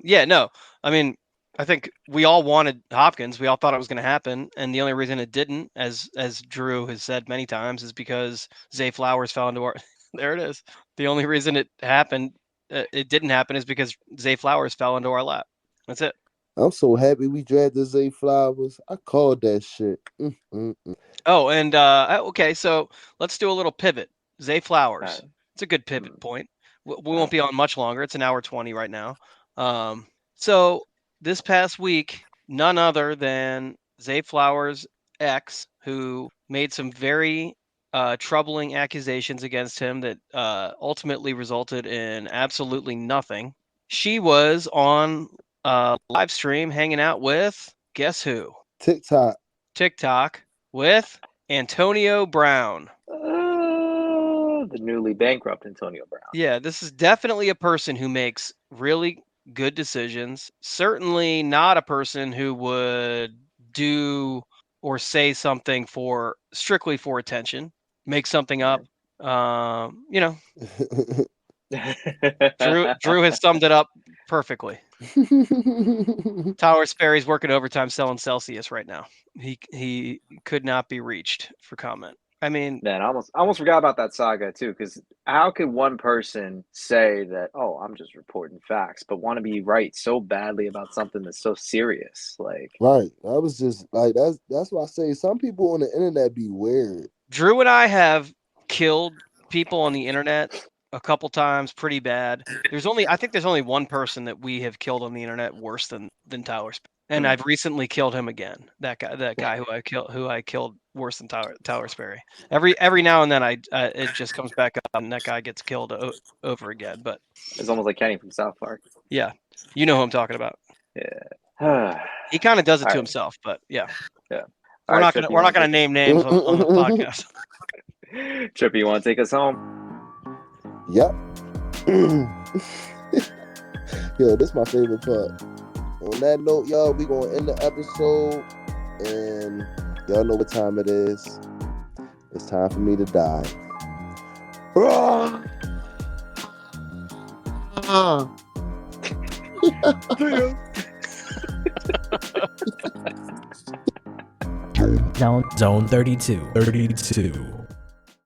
yeah, no. I mean, I think we all wanted Hopkins. We all thought it was going to happen, and the only reason it didn't, as Drew has said many times, is because Zay Flowers fell into our. There it is. The only reason it happened, it didn't happen, is because Zay Flowers fell into our lap. That's it. I'm so happy we drafted Zay Flowers. I called that shit. Oh, and okay, so let's do a little pivot. Zay Flowers. It's a good pivot point. We won't be on much longer. It's an hour 20 right now. So this past week, none other than Zay Flowers' ex, who made some very troubling accusations against him that ultimately resulted in absolutely nothing. She was on a live stream hanging out with, guess who? TikTok with Antonio Brown. The newly bankrupt Antonio Brown. Yeah, this is definitely a person who makes really good decisions. Certainly not a person who would do or say something strictly for attention, make something up. You know, Drew has summed it up perfectly. Tyler Sperry's working overtime selling Celsius right now. He could not be reached for comment. I mean, man, I almost forgot about that saga too. Because how could one person say that? Oh, I'm just reporting facts, but want to be right so badly about something that's so serious? Like, right? I was just like, that's why I say some people on the internet be weird. Drew and I have killed people on the internet a couple times, pretty bad. I think there's only one person that we have killed on the internet worse than Tyler Sperry. And I've recently killed him again. That guy who I killed worse than Tyler Sperry. Every now and then it just comes back up and that guy gets killed over again. But it's almost like Kenny from South Park. Yeah, you know who I'm talking about. Yeah, he kind of does it to himself, but yeah. We're not gonna name names on the podcast. Trippy, you want to take us home? Yep. Yo, this is my favorite part. On that note, y'all, we gonna end the episode, and y'all know what time it is. It's time for me to die. Zone 32.